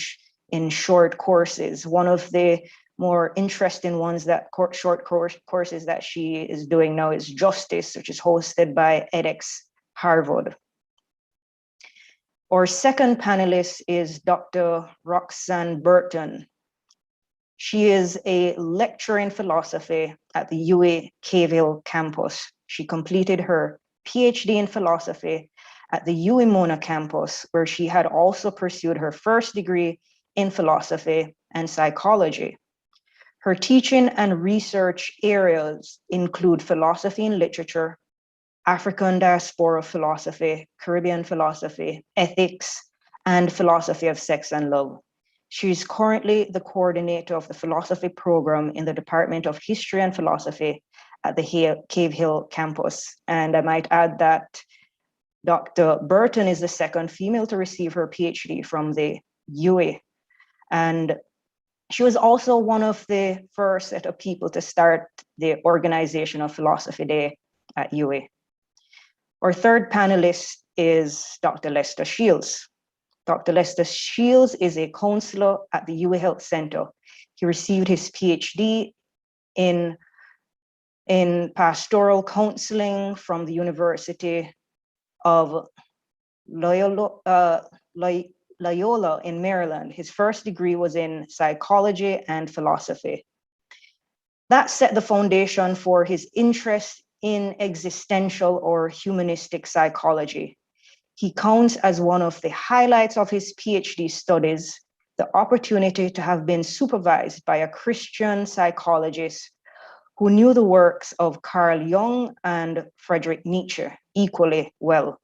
[SPEAKER 10] in short courses. One of the more interesting ones short courses that she is doing now is Justice, which is hosted by edX Harvard. Our second panelist is Dr. Roxanne Burton. She is a lecturer in philosophy at the UA Cave Hill campus. She completed her PhD in philosophy at the UA Mona campus, where she had also pursued her first degree in philosophy and psychology. Her teaching and research areas include philosophy and literature, African diaspora philosophy, Caribbean philosophy, ethics, and philosophy of sex and love. She's currently the coordinator of the philosophy program in the Department of History and Philosophy at the Cave Hill campus. And I might add that Dr. Burton is the second female to receive her PhD from the UA. And she was also one of the first set of people to start the organization of Philosophy Day at UA. Our third panelist is Dr. Lester Shields. Dr. Lester Shields is a counselor at the UA Health Center. He received his PhD in pastoral counseling from the University of Loyola in Maryland. His first degree was in psychology and philosophy. That set the foundation for his interest in existential or humanistic psychology. He counts as one of the highlights of his PhD studies the opportunity to have been supervised by a Christian psychologist who knew the works of Carl Jung and Friedrich Nietzsche equally well.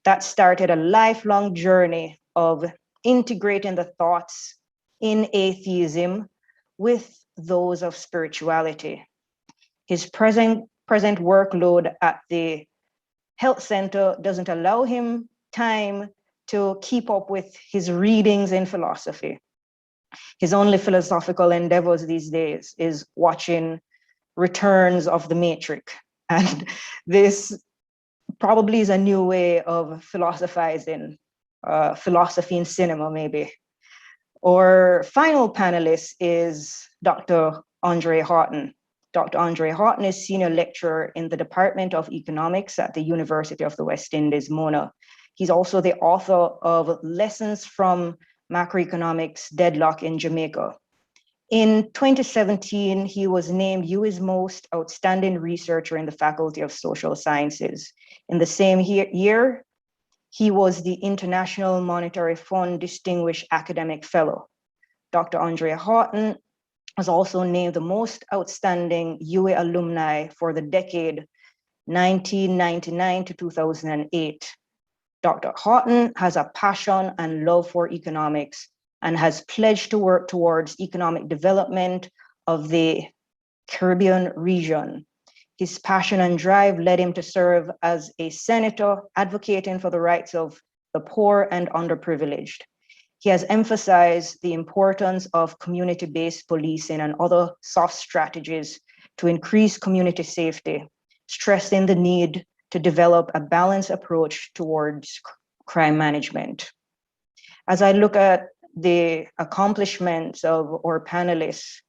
[SPEAKER 10] That started a lifelong journey of integrating the thoughts in atheism with those of spirituality. His present workload at the health center doesn't allow him time to keep up with his readings in philosophy. His only philosophical endeavors these days is watching Returns of the Matrix. And this probably is a new way of philosophizing, philosophy in cinema, maybe. Our final panelist is Dr. Andre Houghton. Dr. Andre Houghton is senior lecturer in the Department of Economics at the University of the West Indies, Mona. He's also the author of Lessons from Macroeconomics Deadlock in Jamaica. In 2017, he was named UA's most outstanding researcher in the Faculty of Social Sciences. In the same year, he was the International Monetary Fund Distinguished Academic Fellow. Dr. Andre Houghton was also named the most outstanding UA alumni for the decade 1999 to 2008. Dr. Houghton has a passion and love for economics and has pledged to work towards economic development of the Caribbean region. His passion and drive led him to serve as a senator advocating for the rights of the poor and underprivileged. He has emphasized the importance of community-based policing and other soft strategies to increase community safety, stressing the need to develop a balanced approach towards crime management. As I look at the accomplishments of our panelists,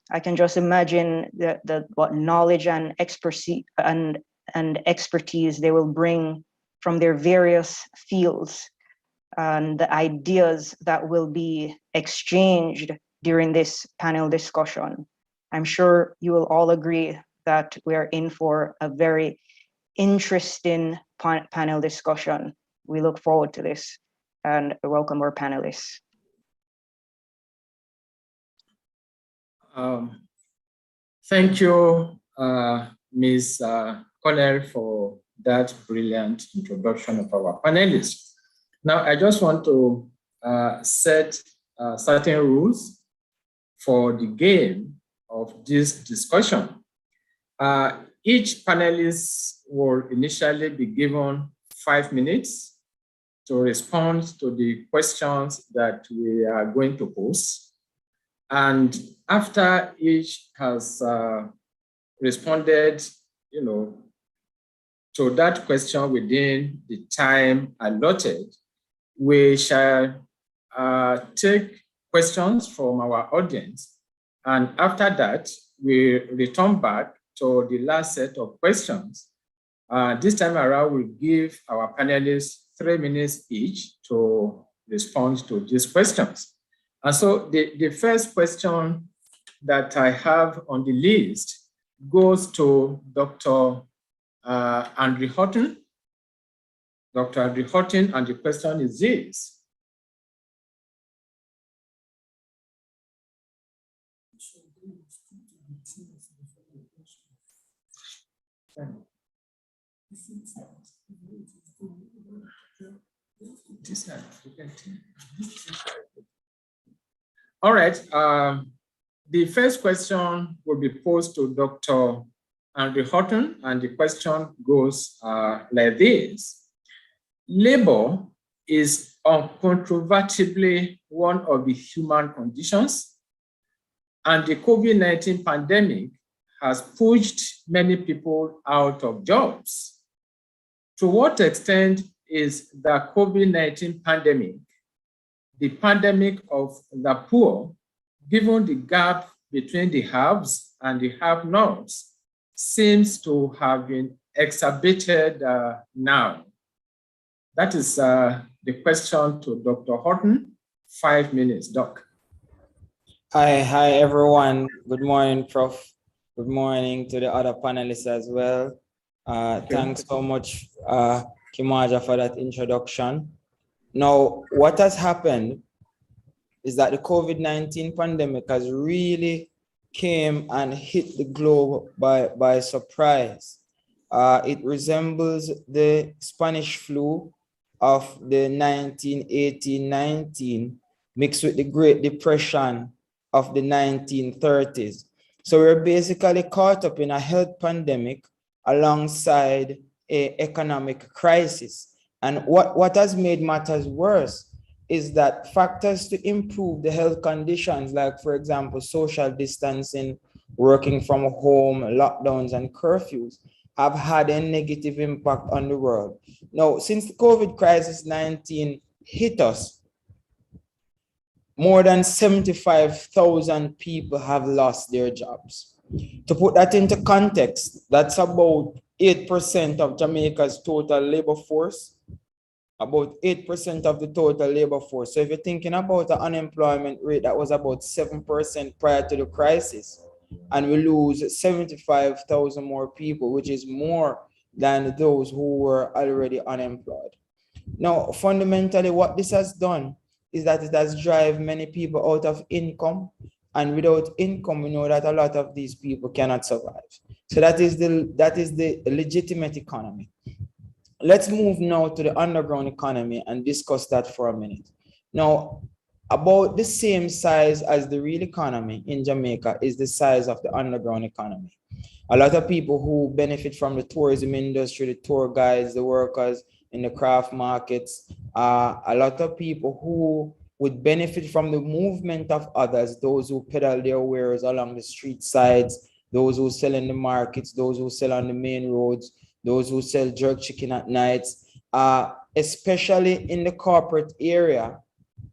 [SPEAKER 10] I can just imagine what knowledge and expertise they will bring from their various fields and the ideas that will be exchanged during this panel discussion. I'm sure you will all agree that we're in for a very interesting panel discussion. We look forward to this and welcome our panelists.
[SPEAKER 1] Thank you, Ms. Connell, for that brilliant introduction of our panelists. Now, I just want to set certain rules for the game of this discussion. Each panelist will initially be given 5 minutes to respond to the questions that we are going to pose. And after each has responded, to that question within the time allotted, we shall take questions from our audience. And after that, we return back to the last set of questions. This time around, we'll give our panelists 3 minutes each to respond to these questions. And so the first question that I have on the list goes to Dr. Andrew Houghton. Dr. Andrew Houghton, and the question is this. All right, the first question will be posed to Dr. Andrew Houghton, and the question goes like this. Labor is uncontrovertibly one of the human conditions, and the COVID-19 pandemic has pushed many people out of jobs. To what extent is the COVID-19 pandemic the pandemic of the poor, given the gap between the haves and the have-nots, seems to have been exacerbated now? That is the question to Dr. Houghton. 5 minutes, Doc.
[SPEAKER 11] Hi, everyone. Good morning, Prof. Good morning to the other panelists as well. Thanks so much, Kimaja, for that introduction. Now, what has happened is that the COVID-19 pandemic has really came and hit the globe by surprise. It resembles the Spanish flu of the 1918-19 mixed with the Great Depression of the 1930s. So we're basically caught up in a health pandemic alongside an economic crisis. And what has made matters worse is that factors to improve the health conditions, like, for example, social distancing, working from home, lockdowns, and curfews, have had a negative impact on the world. Now, since the COVID crisis 19 hit us, more than 75,000 people have lost their jobs. To put that into context, that's about 8% of Jamaica's total labor force, about 8% of the total labor force. So if you're thinking about the unemployment rate, that was about 7% prior to the crisis, and we lose 75,000 more people, which is more than those who were already unemployed. Now, fundamentally, what this has done is that it has driven many people out of income, and without income, we know that a lot of these people cannot survive. So that is the legitimate economy. Let's move now to the underground economy and discuss that for a minute. Now, about the same size as the real economy in Jamaica is the size of the underground economy. A lot of people who benefit from the tourism industry, the tour guides, the workers in the craft markets, a lot of people who would benefit from the movement of others, those who peddle their wares along the street sides, those who sell in the markets, those who sell on the main roads, those who sell jerk chicken at nights, especially in the corporate area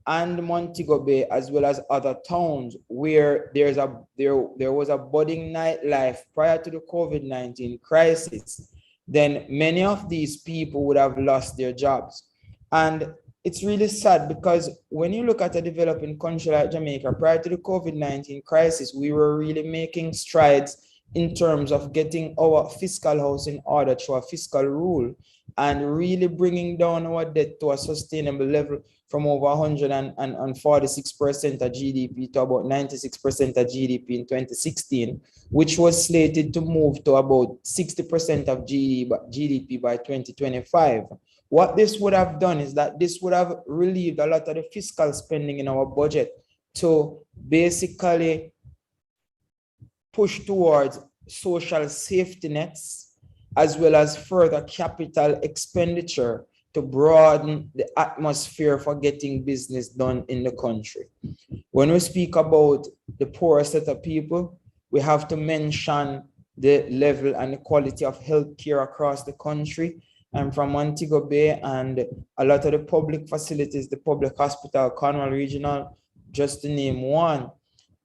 [SPEAKER 11] and Montego Bay, as well as other towns where there was a budding nightlife prior to the COVID-19 crisis, then many of these people would have lost their jobs. And it's really sad because when you look at a developing country like Jamaica, prior to the COVID-19 crisis, we were really making strides in terms of getting our fiscal house in order through a fiscal rule and really bringing down our debt to a sustainable level from over 146% of GDP to about 96% of GDP in 2016, which was slated to move to about 60% of GDP by 2025. What this would have done is that this would have relieved a lot of the fiscal spending in our budget to basically push towards social safety nets, as well as further capital expenditure to broaden the atmosphere for getting business done in the country. When we speak about the poorer set of people, we have to mention the level and the quality of healthcare across the country. I'm from Montego Bay, and a lot of the public facilities, the public hospital, Cornwall Regional, just to name one,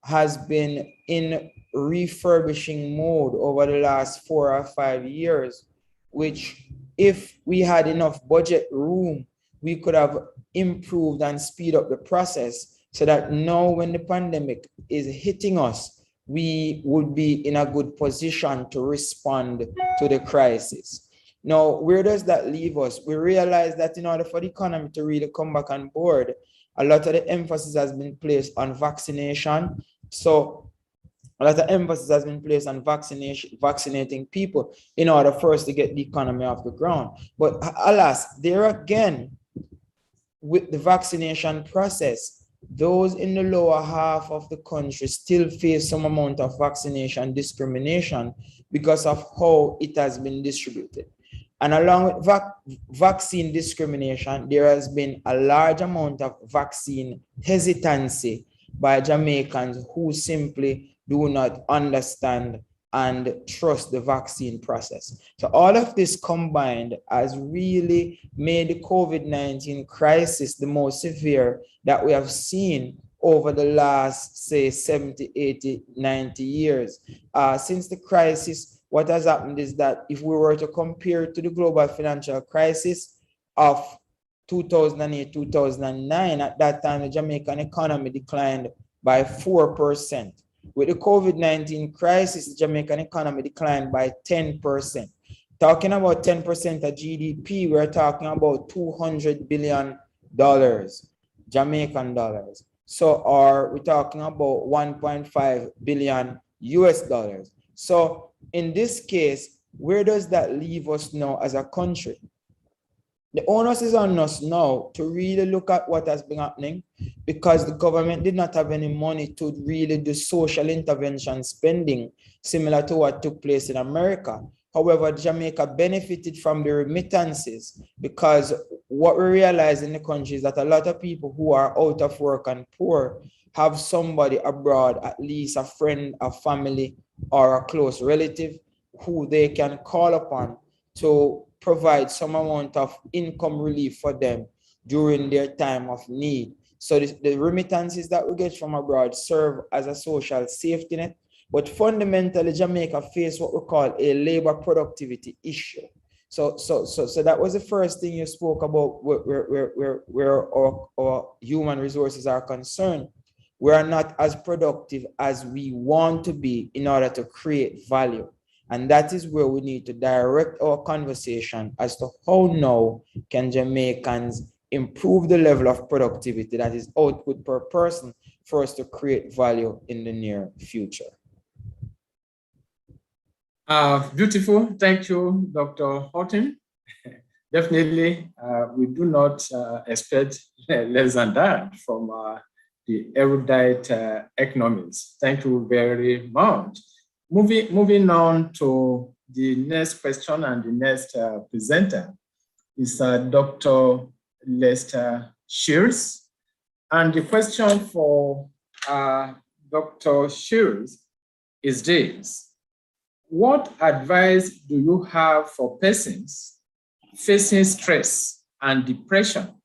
[SPEAKER 11] has been in refurbishing mode over the last 4 or 5 years, which if we had enough budget room, we could have improved and speed up the process so that now when the pandemic is hitting us, we would be in a good position to respond to the crisis. Now, where does that leave us? We realize that in order for the economy to really come back on board, a lot of the emphasis has been placed on vaccination. So a lot of emphasis has been placed on vaccinating people in order for us to get the economy off the ground. But alas, there again, with the vaccination process, those in the lower half of the country still face some amount of vaccination discrimination because of how it has been distributed. And along with vaccine discrimination, there has been a large amount of vaccine hesitancy by Jamaicans who simply do not understand and trust the vaccine process. So all of this combined has really made the COVID-19 crisis the most severe that we have seen over the last, say, 70, 80, 90 years. Since the crisis, what has happened is that if we were to compare to the global financial crisis of 2008, 2009, at that time, the Jamaican economy declined by 4%. With the COVID-19 crisis, the Jamaican economy declined by 10%. Talking about 10% of GDP, we're talking about $200 billion, Jamaican dollars. So, we're talking about 1.5 billion US dollars. So, in this case, where does that leave us now as a country? The onus is on us now to really look at what has been happening, because the government did not have any money to really do social intervention spending similar to what took place in America. However, Jamaica benefited from the remittances, because what we realize in the country is that a lot of people who are out of work and poor have somebody abroad, at least a friend, a family, or a close relative who they can call upon to provide some amount of income relief for them during their time of need. So the remittances that we get from abroad serve as a social safety net, but fundamentally Jamaica faced what we call a labor productivity issue. So that was the first thing you spoke about where our human resources are concerned. We are not as productive as we want to be in order to create value. And that is where we need to direct our conversation as to how now can Jamaicans improve the level of productivity, that is output per person, for us to create value in the near future.
[SPEAKER 1] Beautiful. Thank you, Dr. Horton. Definitely, we do not expect less than that from the erudite economists. Thank you very much. Moving on to the next question and the next presenter is Dr. Lester Shears. And the question for Dr. Shears is this: what advice do you have for persons facing stress and depression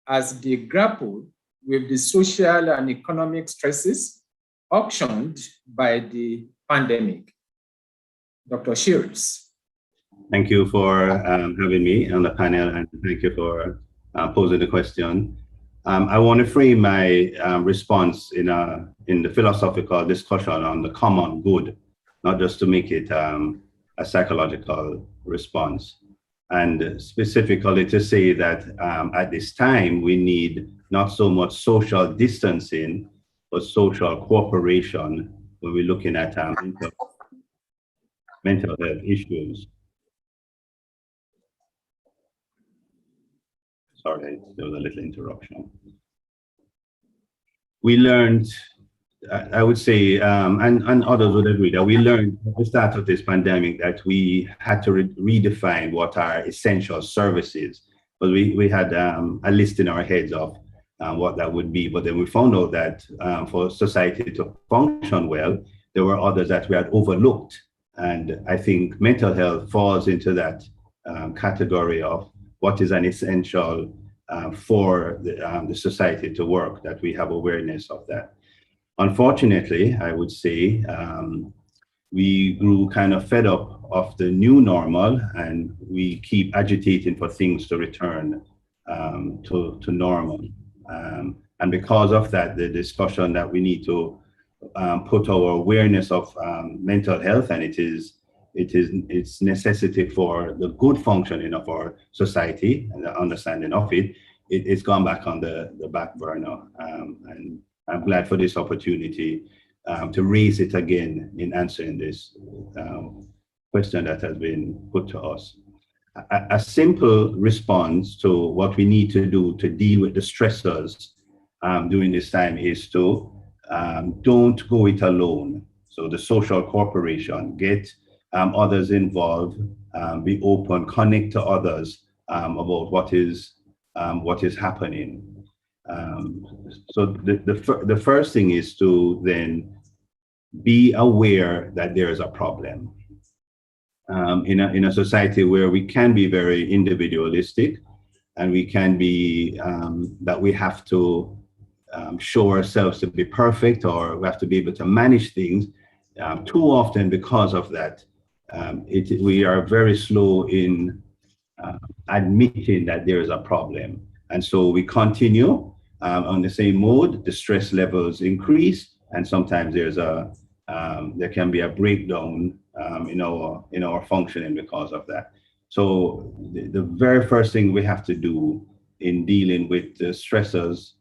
[SPEAKER 1] as they grapple with the social and economic stresses occasioned by the pandemic? Dr. Shears.
[SPEAKER 12] Thank you for having me on the panel, and thank you for posing the question. I want to frame my response in the philosophical discussion on the common good, not just to make it a psychological response. and specifically to say that at this time we need not so much social distancing, but social cooperation when we're looking at mental health issues. Sorry, there was a little interruption. We learned, I would say, and others would agree, that we learned at the start of this pandemic that we had to redefine what are essential services. But we had a list in our heads of what that would be. But then we found out that for society to function well, there were others that we had overlooked. And I think mental health falls into that category of what is an essential for the society to work, that we have awareness of that. Unfortunately, I would say we grew kind of fed up of the new normal, and we keep agitating for things to return to normal. And because of that, the discussion that we need to put our awareness of mental health and its necessity for the good functioning of our society and the understanding of it's gone back on the back burner. And I'm glad for this opportunity to raise it again in answering this question that has been put to us. A simple response to what we need to do to deal with the stressors during this time is to don't go it alone. So the social cooperation, get others involved, be open, connect to others about what is happening. So the first thing is to then be aware that there is a problem. In a society where we can be very individualistic, and we can be that we have to show ourselves to be perfect, or we have to be able to manage things. Too often, because of that, we are very slow in admitting that there is a problem, and so we continue on the same mode. The stress levels increase, and sometimes there can be a breakdown in our functioning because of that. So the very first thing we have to do in dealing with the stressors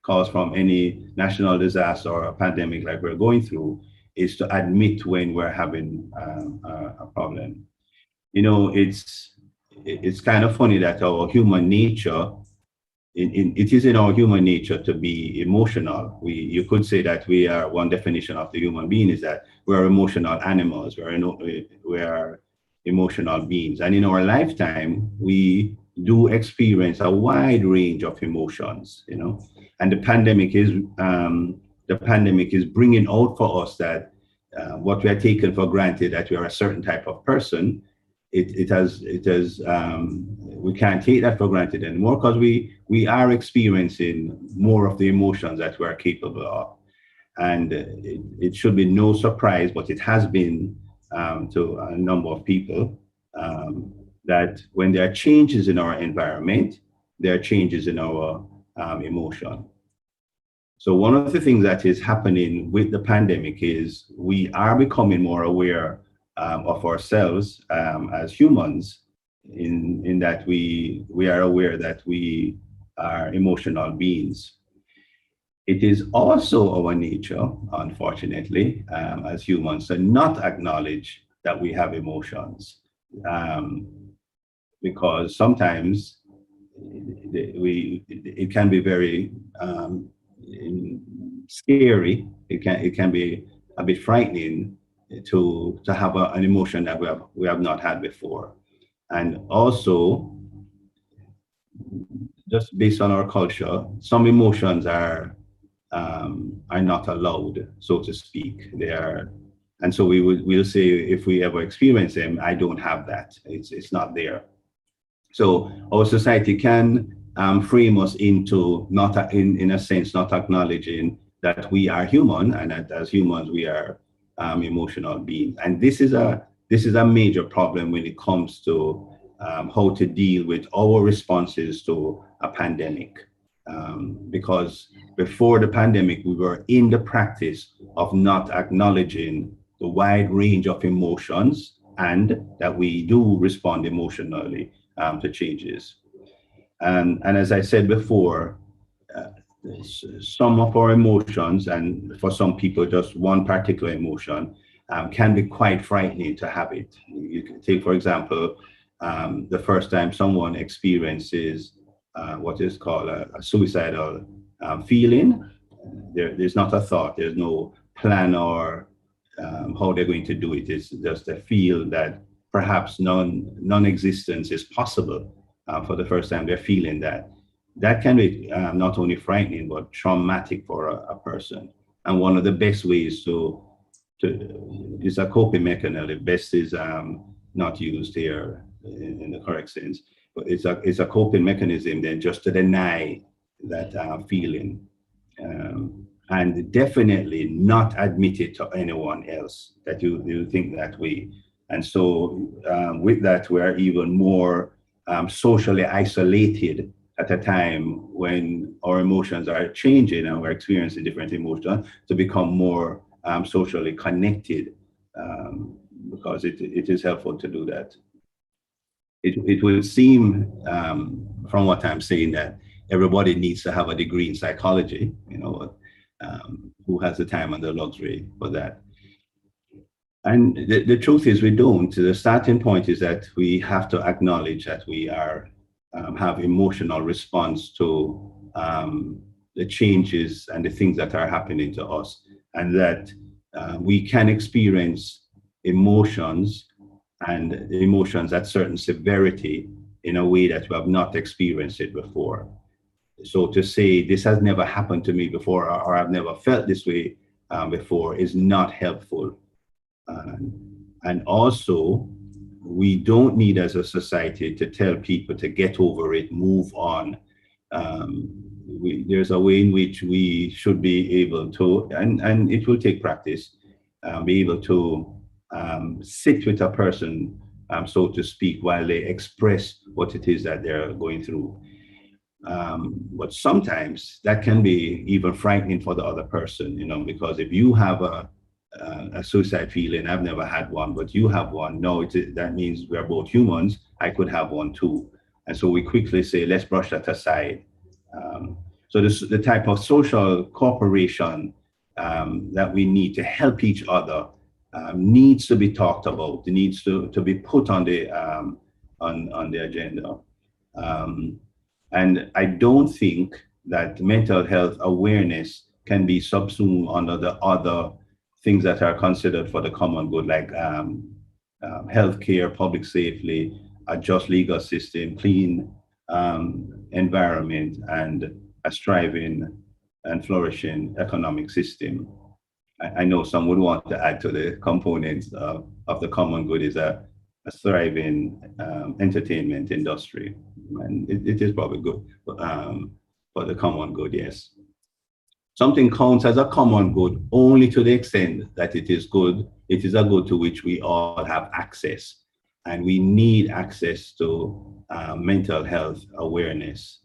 [SPEAKER 12] caused from any national disaster or a pandemic like we're going through is to admit when we're having a problem. It's kind of funny that our human nature, it is in our human nature to be emotional. You could say that we are, one definition of the human being is that we're emotional animals, we are emotional beings. And in our lifetime, we do experience a wide range of emotions, and the pandemic is bringing out for us that what we are taken for granted, that we are a certain type of person, we can't take that for granted anymore, because we are experiencing more of the emotions that we are capable of. And it should be no surprise, but it has been to a number of people, that when there are changes in our environment, there are changes in our emotion. So one of the things that is happening with the pandemic is we are becoming more aware of ourselves as humans, in that we are aware that we are emotional beings. It is also our nature, unfortunately, as humans, to not acknowledge that we have emotions, because sometimes it can be very scary. It can be a bit frightening to have an emotion that we have not had before. And also, just based on our culture, some emotions are not allowed, so to speak. And so we'll say, if we ever experience them, I don't have that. It's not there. So our society can frame us into in a sense, not acknowledging that we are human, and that as humans we are emotional beings. And this is a major problem when it comes to how to deal with our responses to a pandemic. Because before the pandemic, we were in the practice of not acknowledging the wide range of emotions, and that we do respond emotionally. to changes. And as I said before, some of our emotions, and for some people, just one particular emotion, can be quite frightening to have it. You can take, for example, the first time someone experiences what is called a suicidal feeling. There's not a thought, there's no plan or how they're going to do it. It's just a feel that perhaps non-existence is possible for the first time they're feeling that. That can be not only frightening, but traumatic for a person. And one of the best ways is a coping mechanism. Best is not used here in the correct sense, but it's a coping mechanism then just to deny that feeling. And definitely not admit it to anyone else that you think that way. And so with that, we're even more socially isolated at a time when our emotions are changing and we're experiencing different emotions, to become more socially connected, because it is helpful to do that. It would seem from what I'm saying that everybody needs to have a degree in psychology, who has the time and the luxury for that. And the truth is we don't. The starting point is that we have to acknowledge that we have emotional response to the changes and the things that are happening to us, and that we can experience emotions at certain severity in a way that we have not experienced it before. So to say this has never happened to me before, or I've never felt this way before, is not helpful. And also, we don't need as a society to tell people to get over it, move on. There's a way in which we should be able to, and it will take practice, be able to sit with a person, so to speak, while they express what it is that they're going through. But sometimes that can be even frightening for the other person, because if you have a suicide feeling, I've never had one, but you have one, no, that means we're both humans, I could have one too. And so we quickly say, let's brush that aside. So the type of social cooperation that we need to help each other needs to be talked about. It needs to be put on the agenda. And I don't think that mental health awareness can be subsumed under the other things that are considered for the common good, like healthcare, public safety, a just legal system, clean environment, and a thriving and flourishing economic system. I know some would want to add to the components of the common good is a thriving entertainment industry, and it is probably good for the common good, yes. Something counts as a common good only to the extent that it is good. It is a good to which we all have access, and we need access to mental health awareness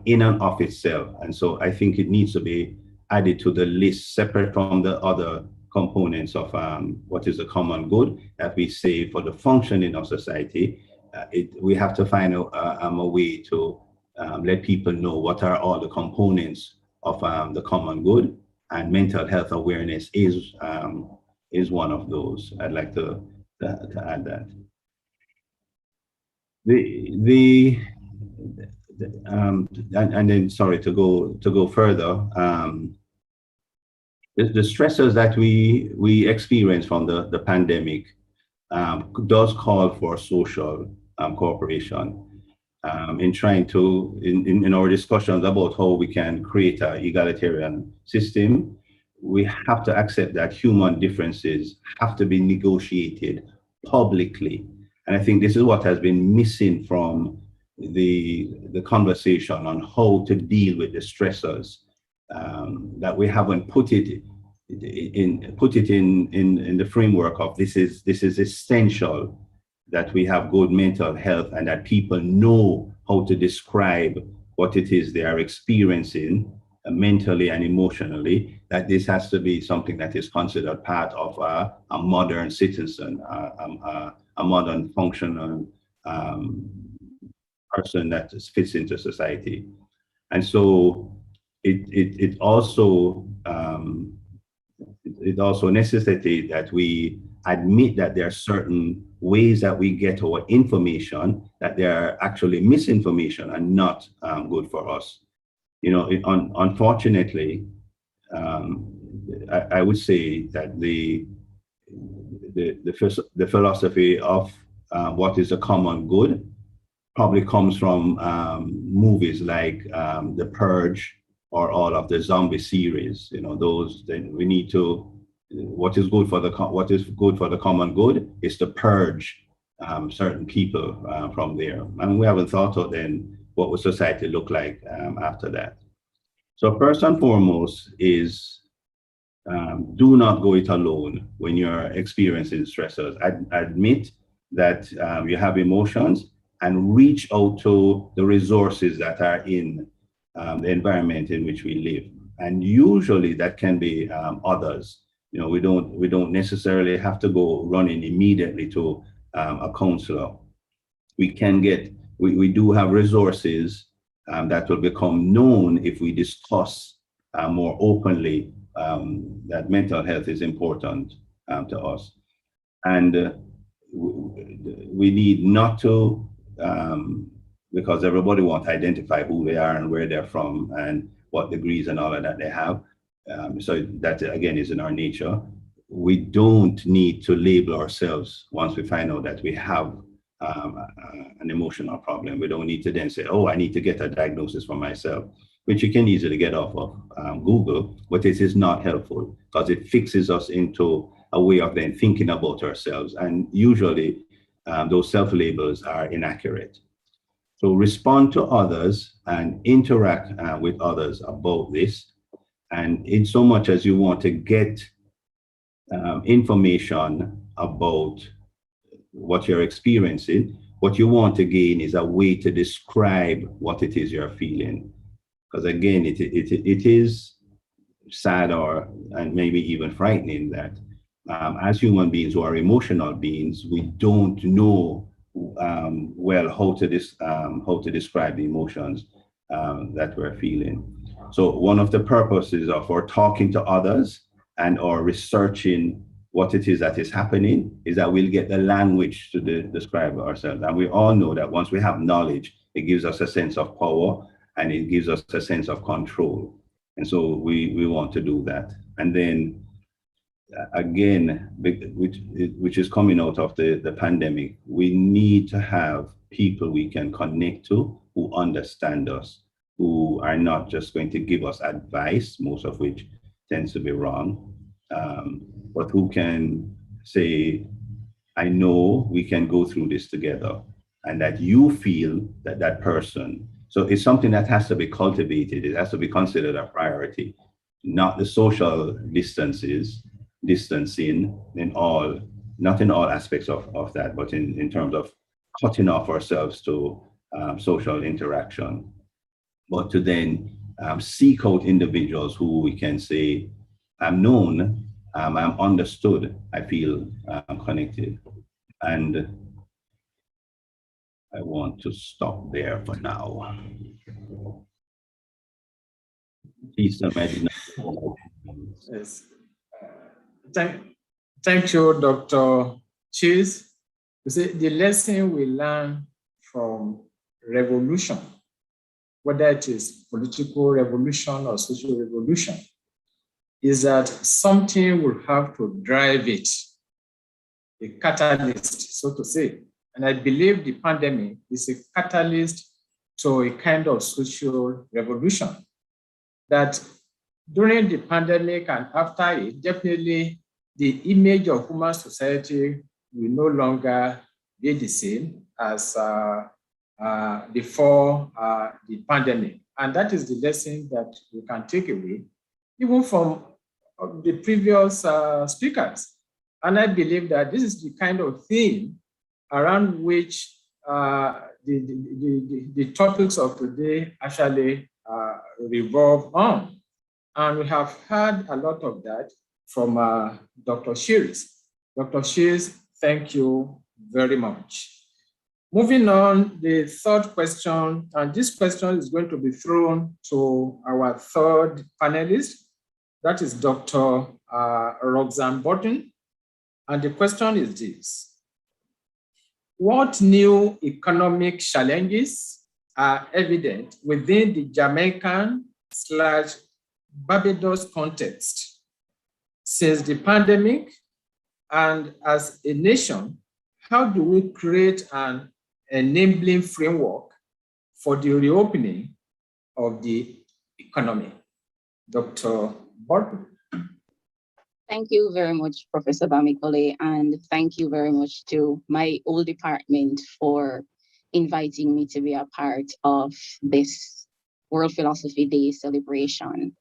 [SPEAKER 12] in and of itself. And so I think it needs to be added to the list, separate from the other components of what is the common good that we say for the functioning of society. We have to find a way to let people know what are all the components of the common good, and mental health awareness is one of those. I'd like to add that. And then, sorry, to go further, the stressors that we experience from the pandemic does call for social cooperation. In trying to, in our discussions about how we can create an egalitarian system, we have to accept that human differences have to be negotiated publicly. And I think this is what has been missing from the conversation on how to deal with the stressors, that we haven't put it in the framework of this is essential that we have good mental health, and that people know how to describe what it is they are experiencing mentally and emotionally, that this has to be something that is considered part of a modern citizen, a modern functional person that fits into society. And so it also necessitates that we admit that there are certain ways that we get our information that they are actually misinformation and not good for us. You know, unfortunately, I would say that the philosophy of what is a common good probably comes from movies like The Purge or all of the zombie series. You know, those, then we need to, what is good for the common good is to purge certain people from there. And we haven't thought of then what would society look like after that. So first and foremost is do not go it alone when you're experiencing stressors. Admit that you have emotions and reach out to the resources that are in the environment in which we live. And usually that can be others. You know, we don't necessarily have to go running immediately to a counselor. We do have resources that will become known if we discuss more openly that mental health is important to us. And we need not to, because everybody wants to identify who they are and where they're from and what degrees and all of that they have. So that again is in our nature. We don't need to label ourselves once we find out that we have an emotional problem. We don't need to then say, oh, I need to get a diagnosis for myself, which you can easily get off of Google, but it is not helpful because it fixes us into a way of then thinking about ourselves. And usually those self-labels are inaccurate. So respond to others and interact with others about this. And in so much as you want to get information about what you're experiencing, what you want to gain is a way to describe what it is you're feeling. Because again, it is sad and maybe even frightening that as human beings who are emotional beings, we don't know well how to describe the emotions that we're feeling. So one of the purposes of our talking to others and or researching what it is that is happening is that we'll get the language to describe ourselves. And we all know that once we have knowledge, it gives us a sense of power and it gives us a sense of control. And so we want to do that. And then again, which is coming out of the pandemic, we need to have people we can connect to who understand us, who are not just going to give us advice, most of which tends to be wrong, but who can say, I know we can go through this together, and that you feel that person. So it's something that has to be cultivated. It has to be considered a priority, not the social distancing not in all aspects of that, but in terms of cutting off ourselves to social interaction, but to then seek out individuals who we can say, I'm known, I'm understood, I feel connected. And I want to stop there for now. Please,
[SPEAKER 1] yes. Thank you, Dr. Cheese. You see, the lesson we learn from revolution, whether it is political revolution or social revolution, is that something will have to drive it, a catalyst, so to say. And I believe the pandemic is a catalyst to a kind of social revolution. That during the pandemic and after it, definitely the image of human society will no longer be the same as before the pandemic. And that is the lesson that we can take away, even from the previous speakers. And I believe that this is the kind of theme around which the topics of today actually revolve on. And we have heard a lot of that from Dr. Shears. Dr. Shears, thank you very much. Moving on, the third question, and this question is going to be thrown to our third panelist, that is Dr. Roxanne Burton. And the question is this: what new economic challenges are evident within the Jamaican/Barbados context since the pandemic? And as a nation, how do we create an enabling framework for the reopening of the economy? Dr. Burton.
[SPEAKER 13] Thank you very much, Professor Bamikole, and thank you very much to my old department for inviting me to be a part of this World Philosophy Day celebration.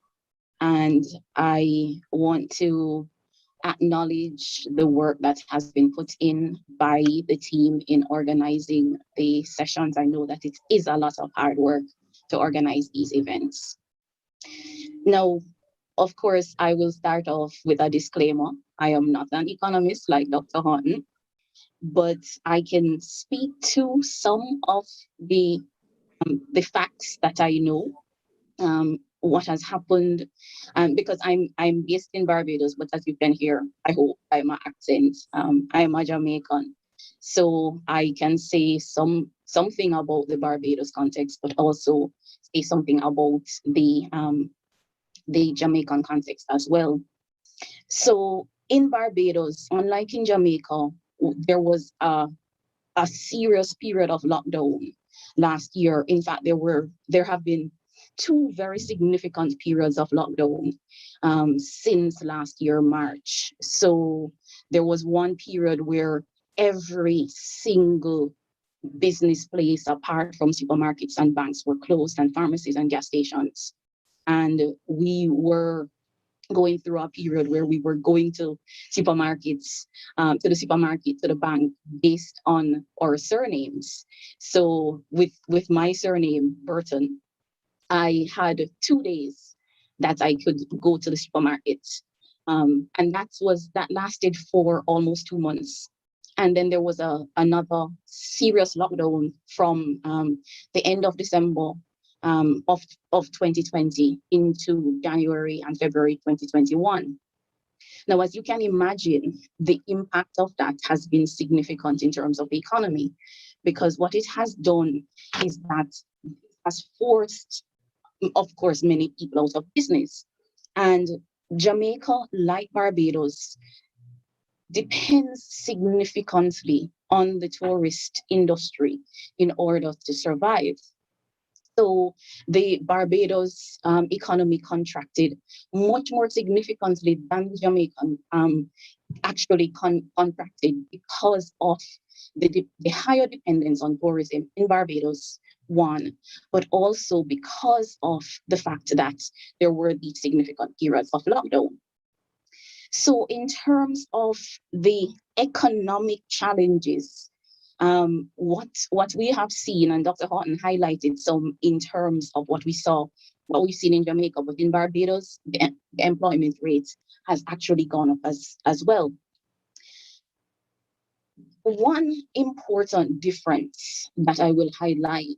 [SPEAKER 13] And I want to acknowledge the work that has been put in by the team in organizing the sessions. I know that it is a lot of hard work to organize these events. Now, of course, I will start off with a disclaimer. I am not an economist like Dr. Horton, but I can speak to some of the facts that I know, what has happened, because I'm based in Barbados, but as you can hear, I hope by my accent, I am a Jamaican. So I can say something about the Barbados context, but also say something about the Jamaican context as well. So in Barbados, unlike in Jamaica, there was a serious period of lockdown last year. In fact, there have been two very significant periods of lockdown since last year, March. So there was one period where every single business place, apart from supermarkets and banks, were closed, and pharmacies and gas stations. And we were going through a period where we were going to supermarkets, to the supermarket, to the bank, based on our surnames. So with my surname, Burton, I had 2 days that I could go to the supermarket. And that lasted for almost 2 months. And then there was another serious lockdown from the end of December of 2020 into January and February 2021. Now, as you can imagine, the impact of that has been significant in terms of the economy, because what it has done is that it has forced, of course, many people out of business. And Jamaica, like Barbados, depends significantly on the tourist industry in order to survive. So the Barbados economy contracted much more significantly than the Jamaican actually contracted because of the higher dependence on tourism in Barbados, one, but also because of the fact that there were these significant periods of lockdown. So in terms of the economic challenges, what we have seen, and Dr. Horton highlighted some in terms of what we've seen in Jamaica, but in Barbados, the employment rate has actually gone up as well. One important difference that I will highlight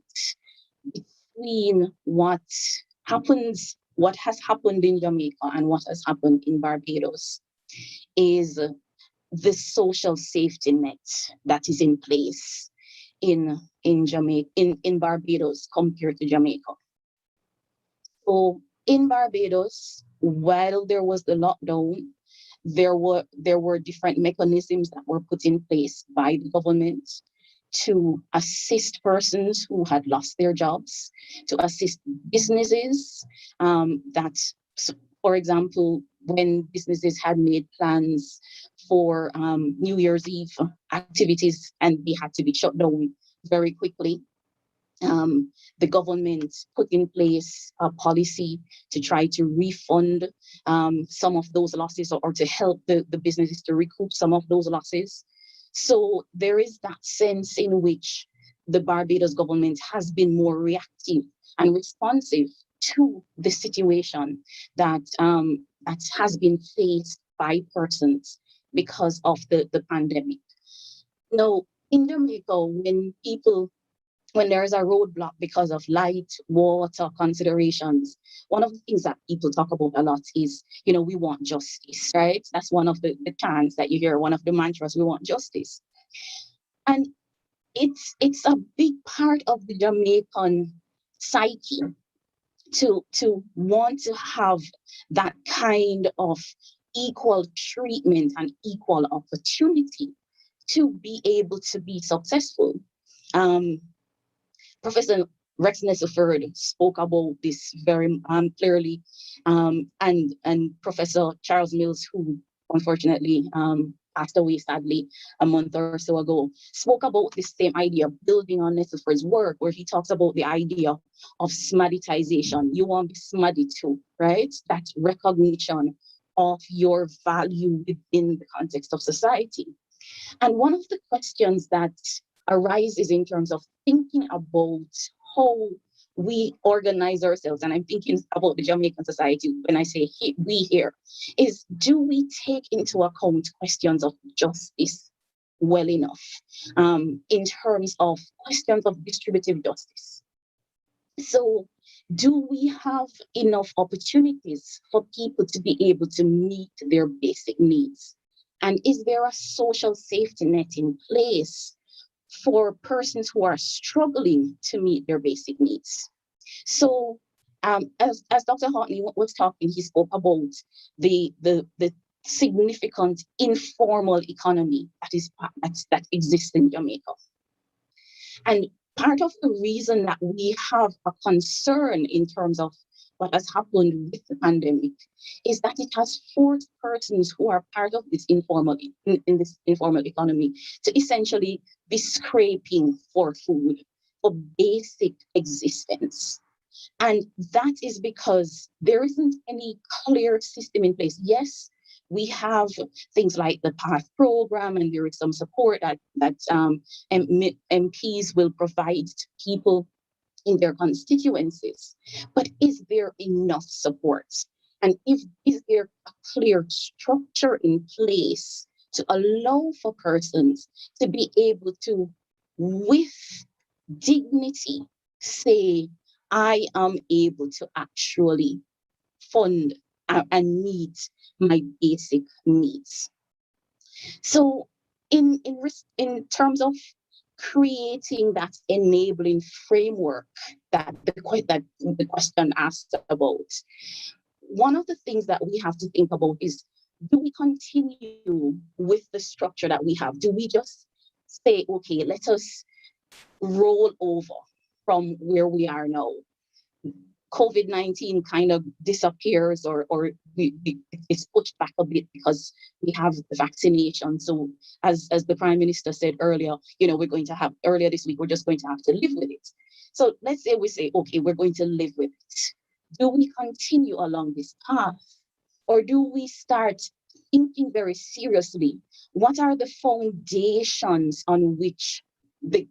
[SPEAKER 13] between what has happened in Jamaica and what has happened in Barbados is the social safety net that is in place in Barbados compared to Jamaica. So in Barbados, while there was the lockdown, there were different mechanisms that were put in place by the government to assist persons who had lost their jobs, to assist businesses that, for example, when businesses had made plans for New Year's Eve activities and they had to be shut down very quickly, the government put in place a policy to try to refund some of those losses, or to help the businesses to recoup some of those losses. So there is that sense in which the Barbados government has been more reactive and responsive to the situation that has been faced by persons because of the pandemic. Now, in Jamaica, when there's a roadblock because of light, water considerations, one of the things that people talk about a lot is, we want justice, right? That's one of the chants that you hear, one of the mantras, we want justice. And it's a big part of the Jamaican psyche to want to have that kind of equal treatment and equal opportunity to be able to be successful. Professor Rex Nesselford spoke about this very clearly, and Professor Charles Mills, who unfortunately passed away sadly a month or so ago, spoke about this same idea, building on Nesselford's work, where he talks about the idea of smadditization. You want to be smaddy too, right? That recognition of your value within the context of society. And one of the questions that arises in terms of thinking about how we organize ourselves, and I'm thinking about the Jamaican society when I say we here, is do we take into account questions of justice well enough in terms of questions of distributive justice? So do we have enough opportunities for people to be able to meet their basic needs? And is there a social safety net in place for persons who are struggling to meet their basic needs? So as Dr. Hartley was talking, he spoke about the significant informal economy that exists in Jamaica. And part of the reason that we have a concern in terms of what has happened with the pandemic is that it has forced persons who are part of this informal economy to essentially be scraping for food, for basic existence. And that is because there isn't any clear system in place. Yes, we have things like the PATH program, and there is some support that MPs will provide to people in their constituencies. But is there enough support? And is there a clear structure in place to allow for persons to be able to, with dignity, say, I am able to actually fund and meet my basic needs? So in terms of creating that enabling framework that the question asked about, one of the things that we have to think about is, do we continue with the structure that we have? Do we just say, okay, let us roll over from where we are now? COVID-19 kind of disappears or it's pushed back a bit because we have the vaccination. So as the Prime Minister said earlier, we're going to have, earlier this week, we're just going to have to live with it. So let's say we say, okay, we're going to live with it. Do we continue along this path? Or do we start thinking very seriously, what are the foundations on which the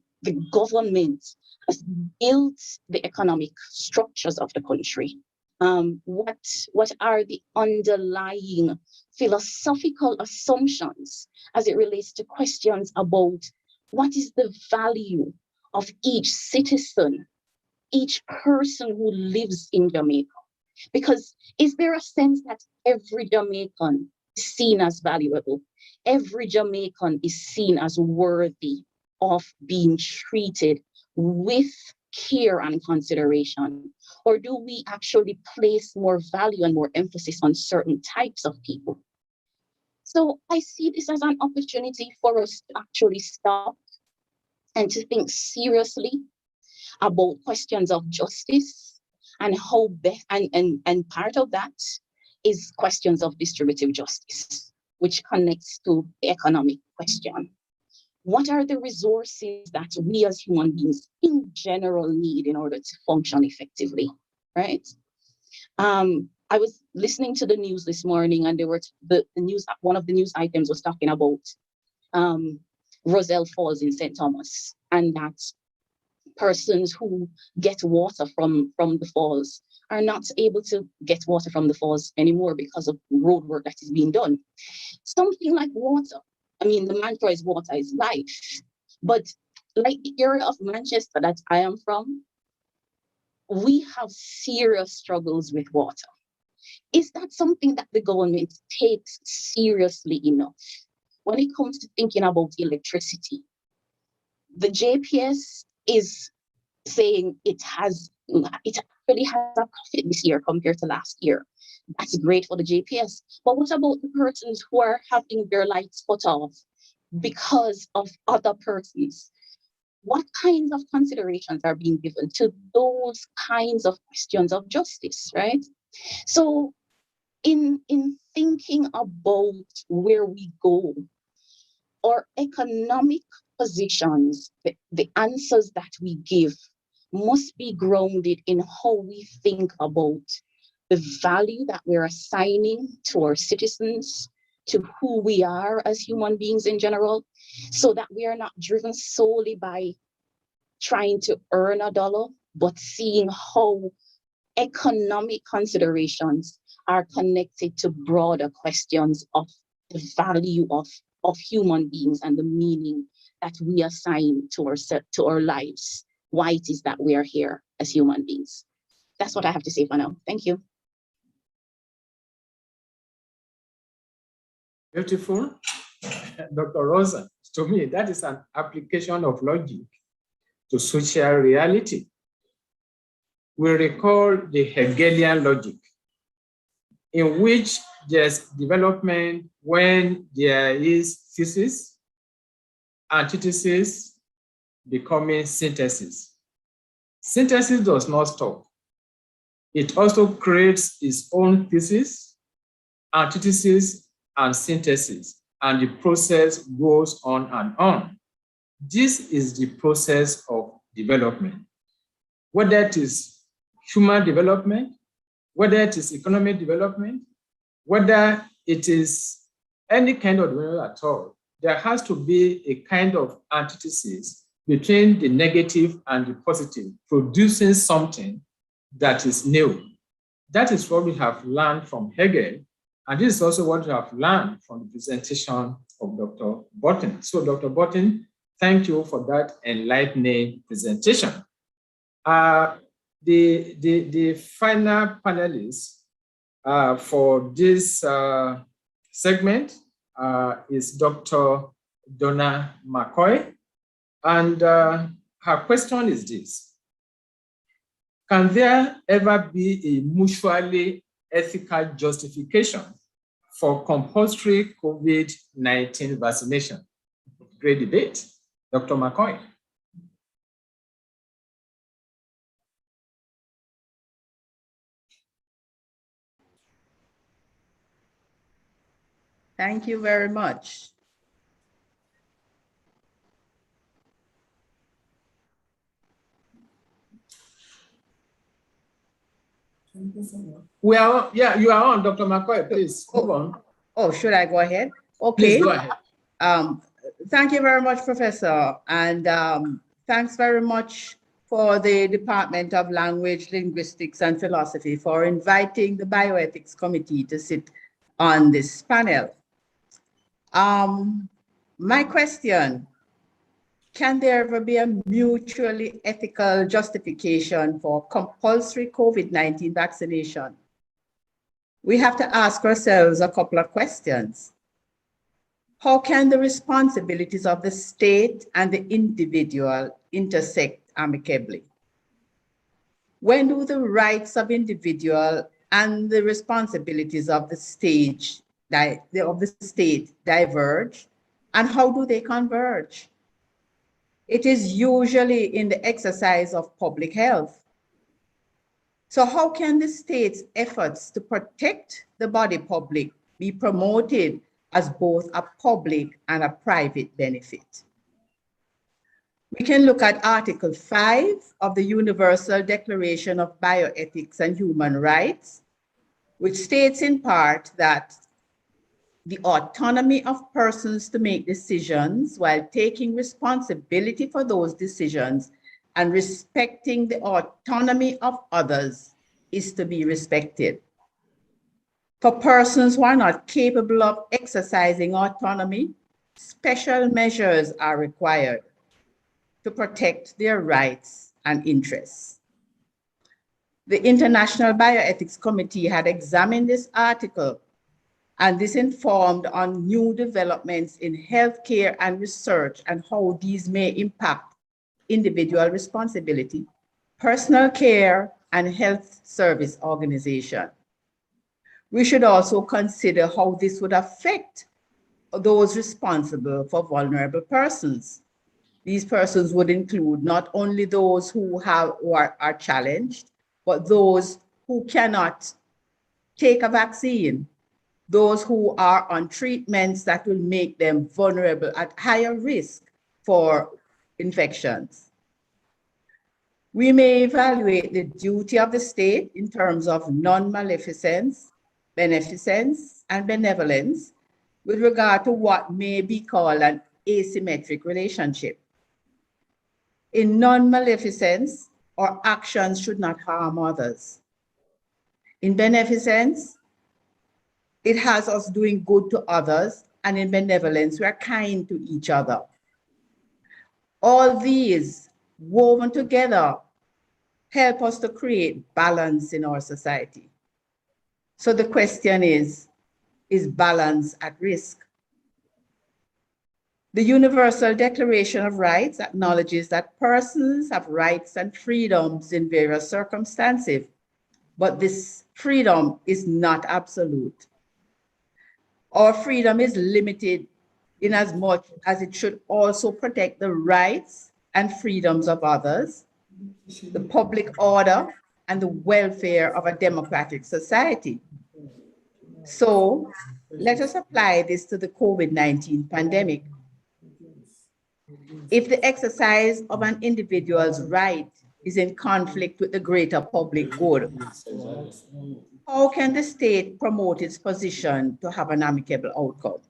[SPEAKER 13] government has built the economic structures of the country? What are the underlying philosophical assumptions as it relates to questions about what is the value of each citizen, each person who lives in Jamaica? Because is there a sense that every Jamaican is seen as valuable? Every Jamaican is seen as worthy of being treated with care and consideration? Or do we actually place more value and more emphasis on certain types of people? So I see this as an opportunity for us to actually stop and to think seriously about questions of justice and how best, and part of that is questions of distributive justice, which connects to the economic question. What are the resources that we as human beings in general need in order to function effectively, right? I was listening to the news this morning, and there were one of the news items was talking about Roselle Falls in St. Thomas, and that persons who get water from the falls are not able to get water from the falls anymore because of road work that is being done. Something like water. I mean, the mantra is water is life. But like the area of Manchester that I am from, we have serious struggles with water. Is that something that the government takes seriously enough when it comes to thinking about electricity? The JPS is saying it actually has a profit this year compared to last year. That's great for the JPS. But what about the persons who are having their lights cut off because of other persons? What kinds of considerations are being given to those kinds of questions of justice, right? So in thinking about where we go, our economic positions, the answers that we give must be grounded in how we think about the value that we're assigning to our citizens, to who we are as human beings in general, so that we are not driven solely by trying to earn a dollar, but seeing how economic considerations are connected to broader questions of the value of human beings and the meaning that we assign to our lives, why it is that we are here as human beings. That's what I have to say for now. Thank you.
[SPEAKER 1] Beautiful. Dr. Rosa, to me, that is an application of logic to social reality. We recall the Hegelian logic, in which there's development when there is thesis, antithesis, becoming synthesis. Synthesis does not stop. It also creates its own thesis, antithesis, and synthesis, and the process goes on and on. This is the process of development. Whether it is human development, whether it is economic development, whether it is any kind of development at all, there has to be a kind of antithesis between the negative and the positive, producing something that is new. That is what we have learned from Hegel, and this is also what we have learned from the presentation of Dr. Botten. So Dr. Botten, thank you for that enlightening presentation. The final panelist for this segment is Dr. Donna McCoy, and her question is this: can there ever be a mutually ethical justification for compulsory COVID-19 vaccination? Great debate. Dr. McCoy.
[SPEAKER 14] Thank you very much.
[SPEAKER 1] Well, yeah, you are on, Dr. McCoy, please, move on.
[SPEAKER 14] Oh, should I go ahead? Okay.
[SPEAKER 1] Please go ahead.
[SPEAKER 14] Thank you very much, Professor. And thanks very much for the Department of Language, Linguistics, and Philosophy for inviting the Bioethics Committee to sit on this panel. My question: can there ever be a mutually ethical justification for compulsory COVID-19 vaccination? We have to ask ourselves a couple of questions. How can the responsibilities of the state and the individual intersect amicably? When do the rights of individual and the responsibilities of the state diverge, and how do they converge? It is usually in the exercise of public health. So how can the state's efforts to protect the body public be promoted as both a public and a private benefit? We can look at Article 5 of the Universal Declaration of Bioethics and Human Rights, which states in part that the autonomy of persons to make decisions while taking responsibility for those decisions and respecting the autonomy of others is to be respected. For persons who are not capable of exercising autonomy, special measures are required, to protect their rights and interests. The International Bioethics Committee had examined this article, and this informed on new developments in healthcare and research and how these may impact individual responsibility, personal care, and health service organization. We should also consider how this would affect those responsible for vulnerable persons. These persons would include not only those who are challenged, but those who cannot take a vaccine, those who are on treatments that will make them vulnerable at higher risk for infections. We may evaluate the duty of the state in terms of non-maleficence, beneficence, and benevolence with regard to what may be called an asymmetric relationship. In non-maleficence, our actions should not harm others. In beneficence, it has us doing good to others, and in benevolence, we are kind to each other. All these woven together help us to create balance in our society. So the question is balance at risk? The Universal Declaration of Rights acknowledges that persons have rights and freedoms in various circumstances, but this freedom is not absolute. Our freedom is limited in as much as it should also protect the rights and freedoms of others, the public order, and the welfare of a democratic society. So let us apply this to the COVID-19 pandemic. If the exercise of an individual's right is in conflict with the greater public good, how can the state promote its position to have an amicable outcome?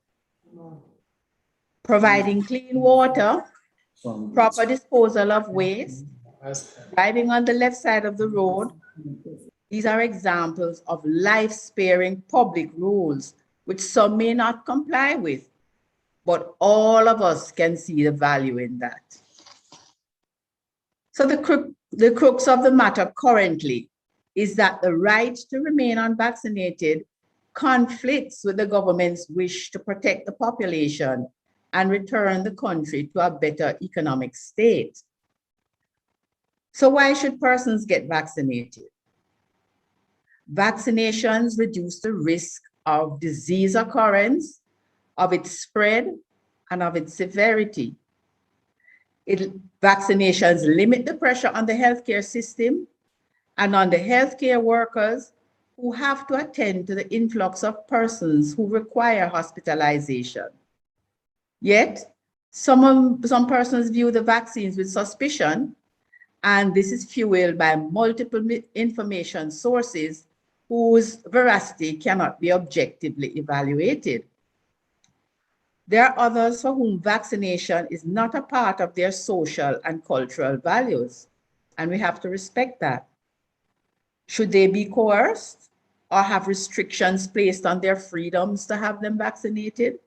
[SPEAKER 14] Providing clean water, proper disposal of waste, driving on the left side of the road, these are examples of life-sparing public rules which some may not comply with, but all of us can see the value in that. So the crux of the matter currently is that the right to remain unvaccinated conflicts with the government's wish to protect the population and return the country to a better economic state. So why should persons get vaccinated? Vaccinations reduce the risk of disease occurrence, of its spread, and of its severity. Vaccinations limit the pressure on the healthcare system and on the healthcare workers who have to attend to the influx of persons who require hospitalization. Yet, some persons view the vaccines with suspicion, and this is fueled by multiple information sources whose veracity cannot be objectively evaluated. There are others for whom vaccination is not a part of their social and cultural values, and we have to respect that. Should they be coerced or have restrictions placed on their freedoms to have them vaccinated?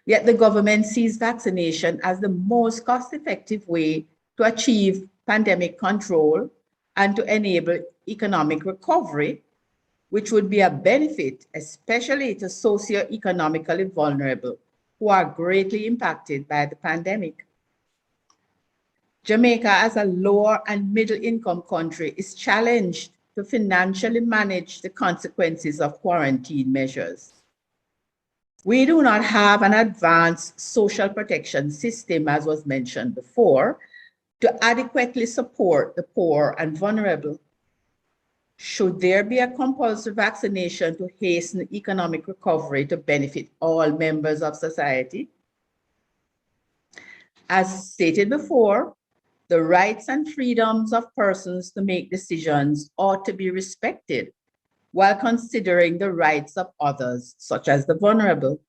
[SPEAKER 14] Yet the government sees vaccination as the most cost-effective way to achieve pandemic control and to enable economic recovery, which would be a benefit, especially to socioeconomically vulnerable who are greatly impacted by the pandemic. Jamaica, as a lower and middle income country, is challenged to financially manage the consequences of quarantine measures. We do not have an advanced social protection system, as was mentioned before, to adequately support the poor and vulnerable. Should there be a compulsory vaccination to hasten economic recovery to benefit all members of society? As stated before, the rights and freedoms of persons to make decisions ought to be respected while considering the rights of others, such as the vulnerable.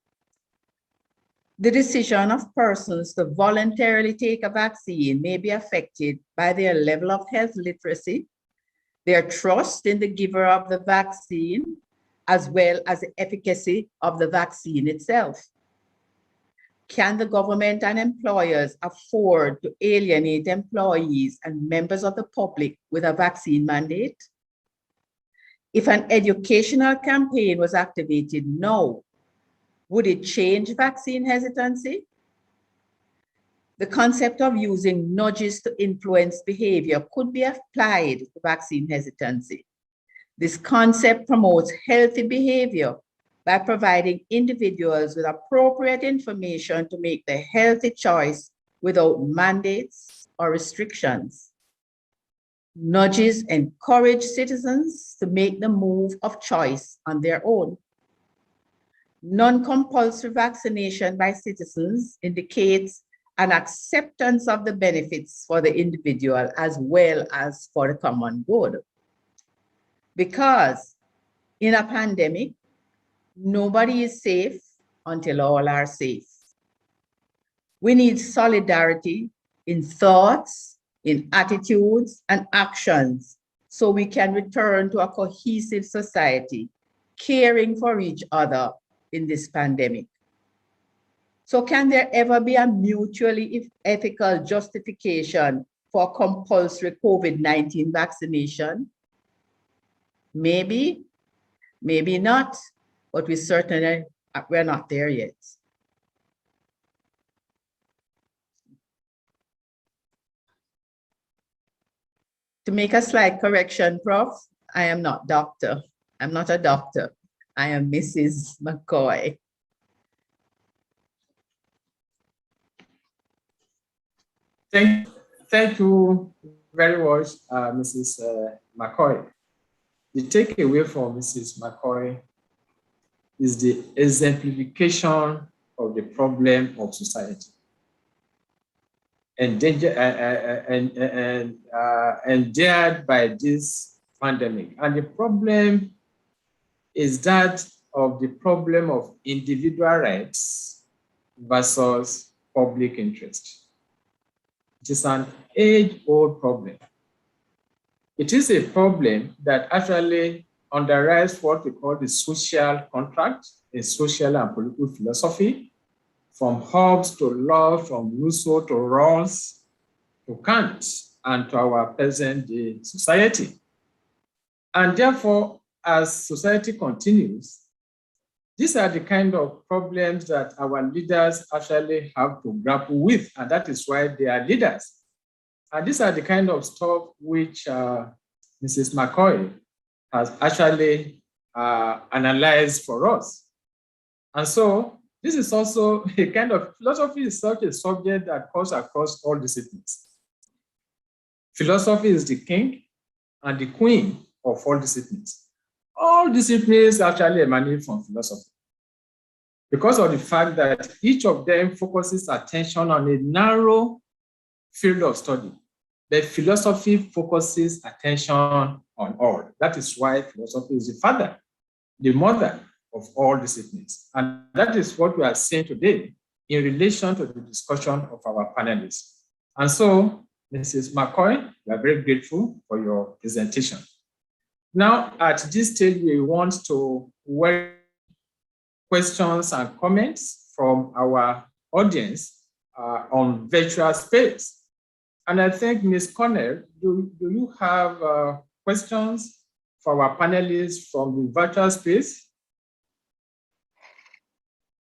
[SPEAKER 14] The decision of persons to voluntarily take a vaccine may be affected by their level of health literacy, their trust in the giver of the vaccine, as well as the efficacy of the vaccine itself. Can the government and employers afford to alienate employees and members of the public with a vaccine mandate? If an educational campaign was activated now, would it change vaccine hesitancy? The concept of using nudges to influence behavior could be applied to vaccine hesitancy. This concept promotes healthy behavior by providing individuals with appropriate information to make the healthy choice without mandates or restrictions. Nudges encourage citizens to make the move of choice on their own. Non-compulsory vaccination by citizens indicates an acceptance of the benefits for the individual as well as for the common good. Because in a pandemic, nobody is safe until all are safe. We need solidarity in thoughts, in attitudes and actions so we can return to a cohesive society, caring for each other in this pandemic. So can there ever be a mutually ethical justification for compulsory COVID-19 vaccination? Maybe, maybe not, but we're not there yet. To make a slight correction, Prof, I am not doctor. I'm not a doctor. I am Mrs. McCoy.
[SPEAKER 1] Thank you very much, Mrs. McCoy. The takeaway from Mrs. McCoy is the exemplification of the problem of society endangered by this pandemic. And the problem is that of the problem of individual rights versus public interest. It is an age-old problem. It is a problem that actually underlies what we call the social contract, a social and political philosophy, from Hobbes to Locke, from Rousseau to Rawls, to Kant, and to our present day society. And therefore, as society continues, these are the kind of problems that our leaders actually have to grapple with, and that is why they are leaders. And these are the kind of stuff which Mrs. McCoy has actually analyzed for us. And so this is also a kind of philosophy is such a subject that cuts across all disciplines. Philosophy is the king and the queen of all disciplines. All disciplines actually emanate from philosophy because of the fact that each of them focuses attention on a narrow field of study. But philosophy focuses attention on all. That is why philosophy is the father, the mother of all disciplines. And that is what we are seeing today in relation to the discussion of our panelists. And so, Mrs. McCoy, we are very grateful for your presentation. Now, at this stage, we want to welcome questions and comments from our audience on virtual space. And I think, Ms. Connell, do you have questions for our panelists from the virtual space?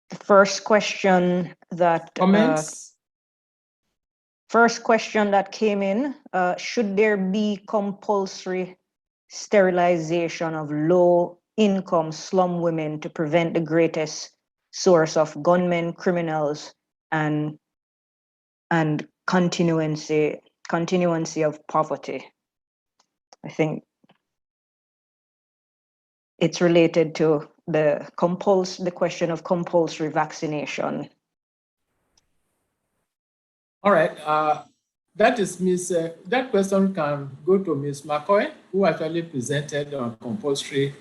[SPEAKER 10] The first question that
[SPEAKER 1] comments.
[SPEAKER 10] First question that came in: should there be compulsory sterilization of low-income slum women to prevent the greatest source of gunmen, criminals, and continuancy of poverty? I think it's related to the question of compulsory vaccination.
[SPEAKER 1] All right, that is that question can go to Ms. McCoy, who actually presented on compulsory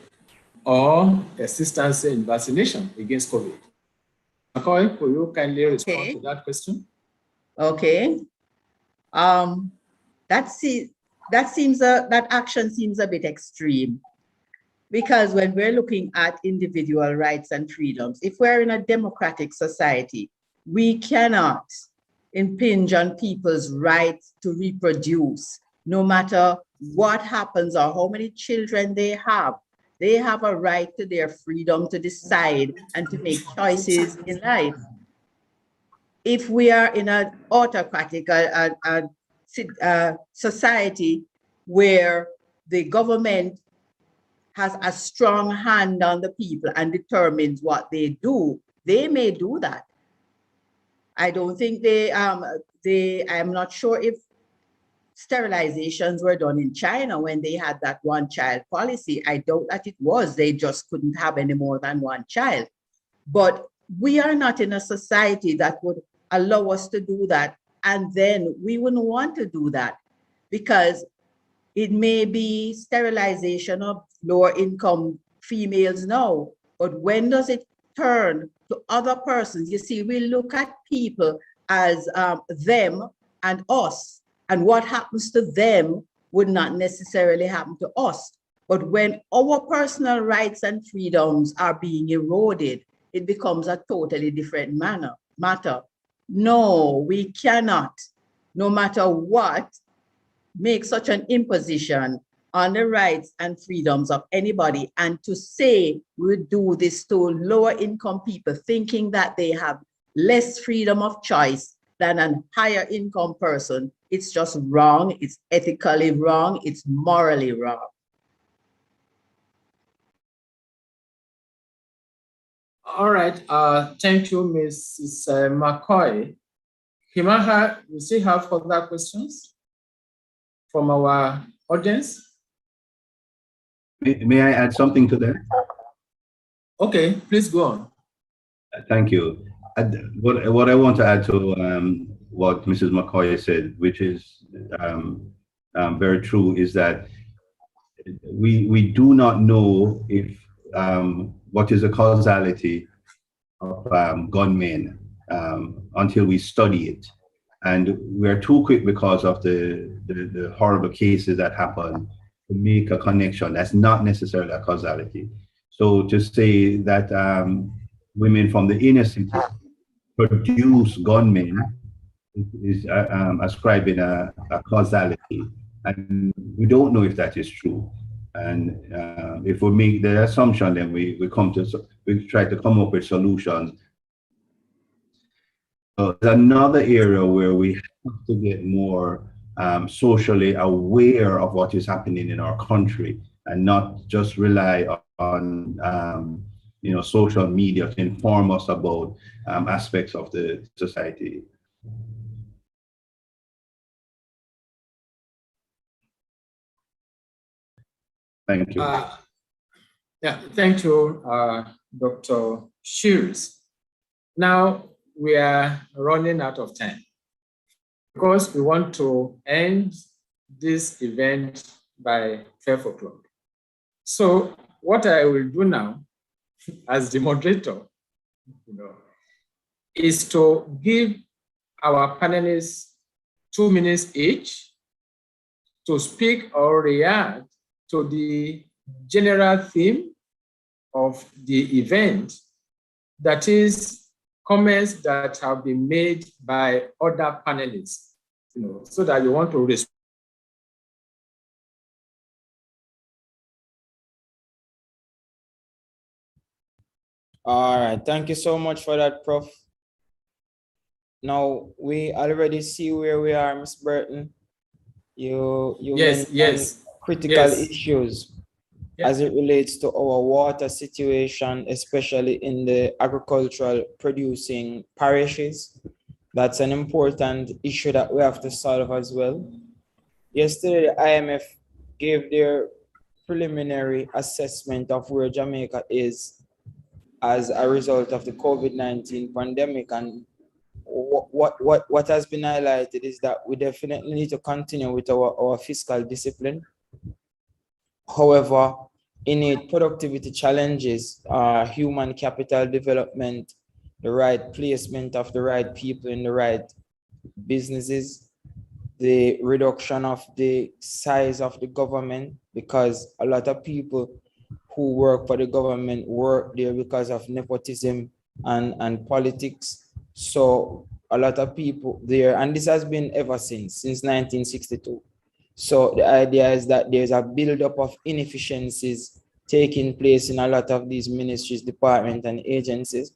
[SPEAKER 1] or assistance in vaccination against COVID. McCoy, could you kindly respond to that question?
[SPEAKER 14] Okay. That action seems a bit extreme, because when we're looking at individual rights and freedoms, if we're in a democratic society, We cannot impinge on people's right to reproduce, no matter what happens or how many children they have. They have a right to their freedom to decide and to make choices in life. If we are in an autocratic society where the government has a strong hand on the people and determines what they do, they may do that. I don't think I'm not sure if sterilizations were done in China when they had that one-child policy. I doubt that it was. They just couldn't have any more than one child. But we are not in a society that would allow us to do that. And then we wouldn't want to do that because it may be sterilization of lower income females now, but when does it turn to other persons? You see, we look at people as them and us, and what happens to them would not necessarily happen to us. But when our personal rights and freedoms are being eroded, it becomes a totally different matter. No, we cannot, no matter what, make such an imposition on the rights and freedoms of anybody. And to say we do this to lower income people, thinking that they have less freedom of choice than a higher income person, it's just wrong, it's ethically wrong, it's morally wrong.
[SPEAKER 1] All right, thank you, Mrs. McCoy. Himaha, you still have further questions from our audience?
[SPEAKER 12] May I add something to that?
[SPEAKER 1] Okay, please go on.
[SPEAKER 12] Thank you. What I want to add to what Mrs. McCoy said, which is very true, is that we do not know if what is the causality of gunmen until we study it. And we're too quick because of the horrible cases that happen to make a connection. That's not necessarily a causality. So to say that women from the inner city produce gunmen is ascribing a causality. And we don't know if that is true. And if we make the assumption, then we try to come up with solutions. So there's another area where we have to get more socially aware of what is happening in our country and not just rely on social media to inform us about aspects of the society. Thank you.
[SPEAKER 1] Yeah, thank you, Dr. Shields. Now we are running out of time because we want to end this event by 12 o'clock. So what I will do now as the moderator, is to give our panelists 2 minutes each to speak or react to the general theme of the event, that is comments that have been made by other panelists, so that you want to respond.
[SPEAKER 11] All right, thank you so much for that, Prof. Now we already see where we are, Ms. Burton. You mentioned critical issues as it relates to our water situation, especially in the agricultural producing parishes. That's an important issue that we have to solve as well. Yesterday, the IMF gave their preliminary assessment of where Jamaica is as a result of the COVID-19 pandemic. And what has been highlighted is that we definitely need to continue with our fiscal discipline. However, innate productivity challenges, human capital development, the right placement of the right people in the right businesses, the reduction of the size of the government, because a lot of people who work for the government work there because of nepotism and politics. So a lot of people there, and this has been ever since 1962. So the idea is that there's a buildup of inefficiencies taking place in a lot of these ministries, departments, and agencies.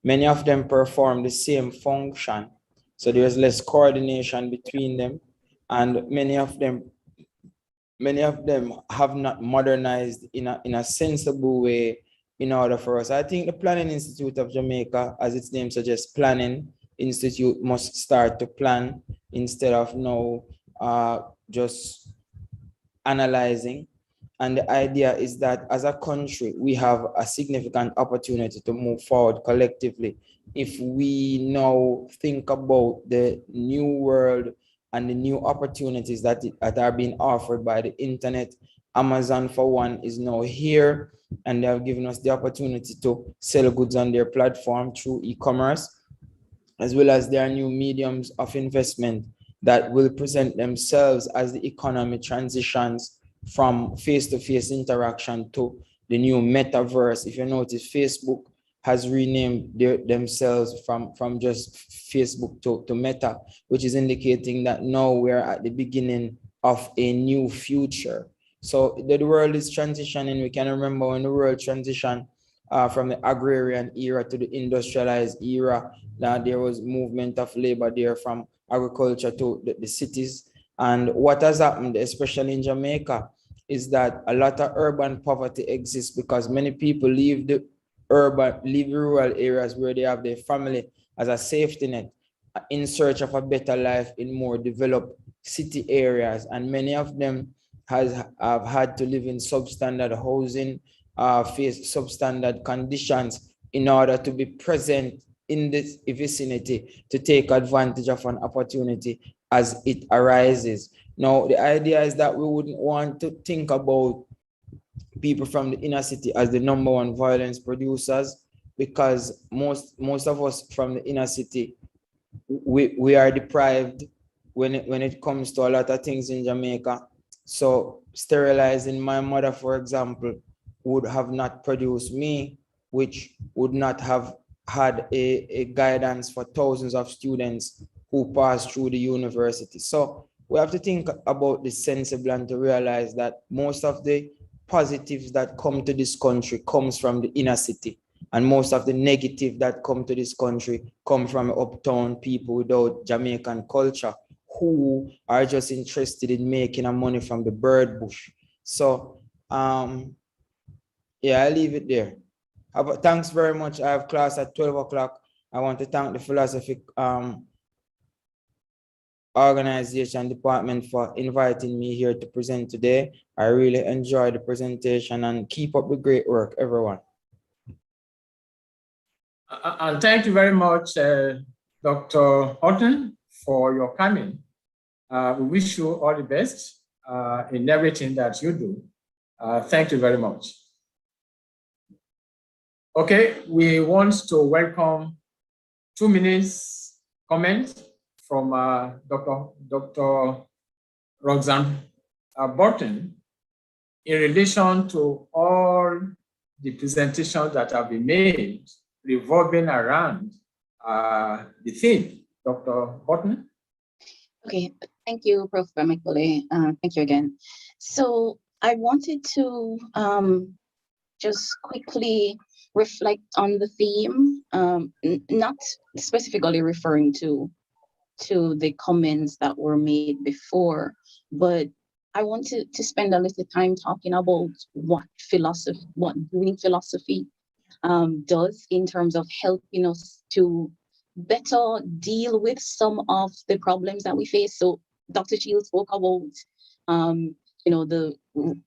[SPEAKER 11] Many of them perform the same function. So there's less coordination between them, and many of them have not modernized in a sensible way in order for us. I think the Planning Institute of Jamaica, as its name suggests, Planning Institute must start to plan instead of now just analyzing. And the idea is that as a country, we have a significant opportunity to move forward collectively if we now think about the new world and the new opportunities that are being offered by the internet. Amazon, for one, is now here, and they have given us the opportunity to sell goods on their platform through e-commerce, as well as their new mediums of investment that will present themselves as the economy transitions from face-to-face interaction to the new metaverse. If you notice, Facebook has renamed themselves from just Facebook to Meta, which is indicating that now we're at the beginning of a new future. So the world is transitioning. We can remember when the world transitioned from the agrarian era to the industrialized era. Now there was movement of labor there from agriculture to the cities. And what has happened, especially in Jamaica, is that a lot of urban poverty exists because many people leave the rural areas where they have their family as a safety net in search of a better life in more developed city areas. And many of them have had to live in substandard housing, face substandard conditions in order to be present in this vicinity to take advantage of an opportunity as it arises. Now, the idea is that we wouldn't want to think about people from the inner city as the number one violence producers, because most of us from the inner city, we are deprived when it comes to a lot of things in Jamaica. So sterilizing my mother, for example, would have not produced me, which would not have had a guidance for thousands of students who pass through the university. So we have to think about this sensibly and to realize that most of the positives that come to this country comes from the inner city, and most of the negative that come to this country come from uptown people without Jamaican culture who are just interested in making money from the bird bush. So yeah, I'll leave it there. Thanks very much. I have class at 12 o'clock. I want to thank the philosophy organization department for inviting me here to present today. I really enjoyed the presentation, and keep up the great work, everyone.
[SPEAKER 1] And thank you very much, Dr. Horton, for your coming. We wish you all the best in everything that you do. Thank you very much. Okay, we want to welcome 2 minutes comment from Dr. Roxanne Burton in relation to all the presentations that have been made revolving around the theme. Dr. Burton?
[SPEAKER 13] Okay, thank you, Prof. Bamikole. Thank you again. So I wanted to just quickly reflect on the theme, not specifically referring to the comments that were made before, but I wanted to spend a little time talking about what doing philosophy does in terms of helping us to better deal with some of the problems that we face. So Dr. Shields spoke about the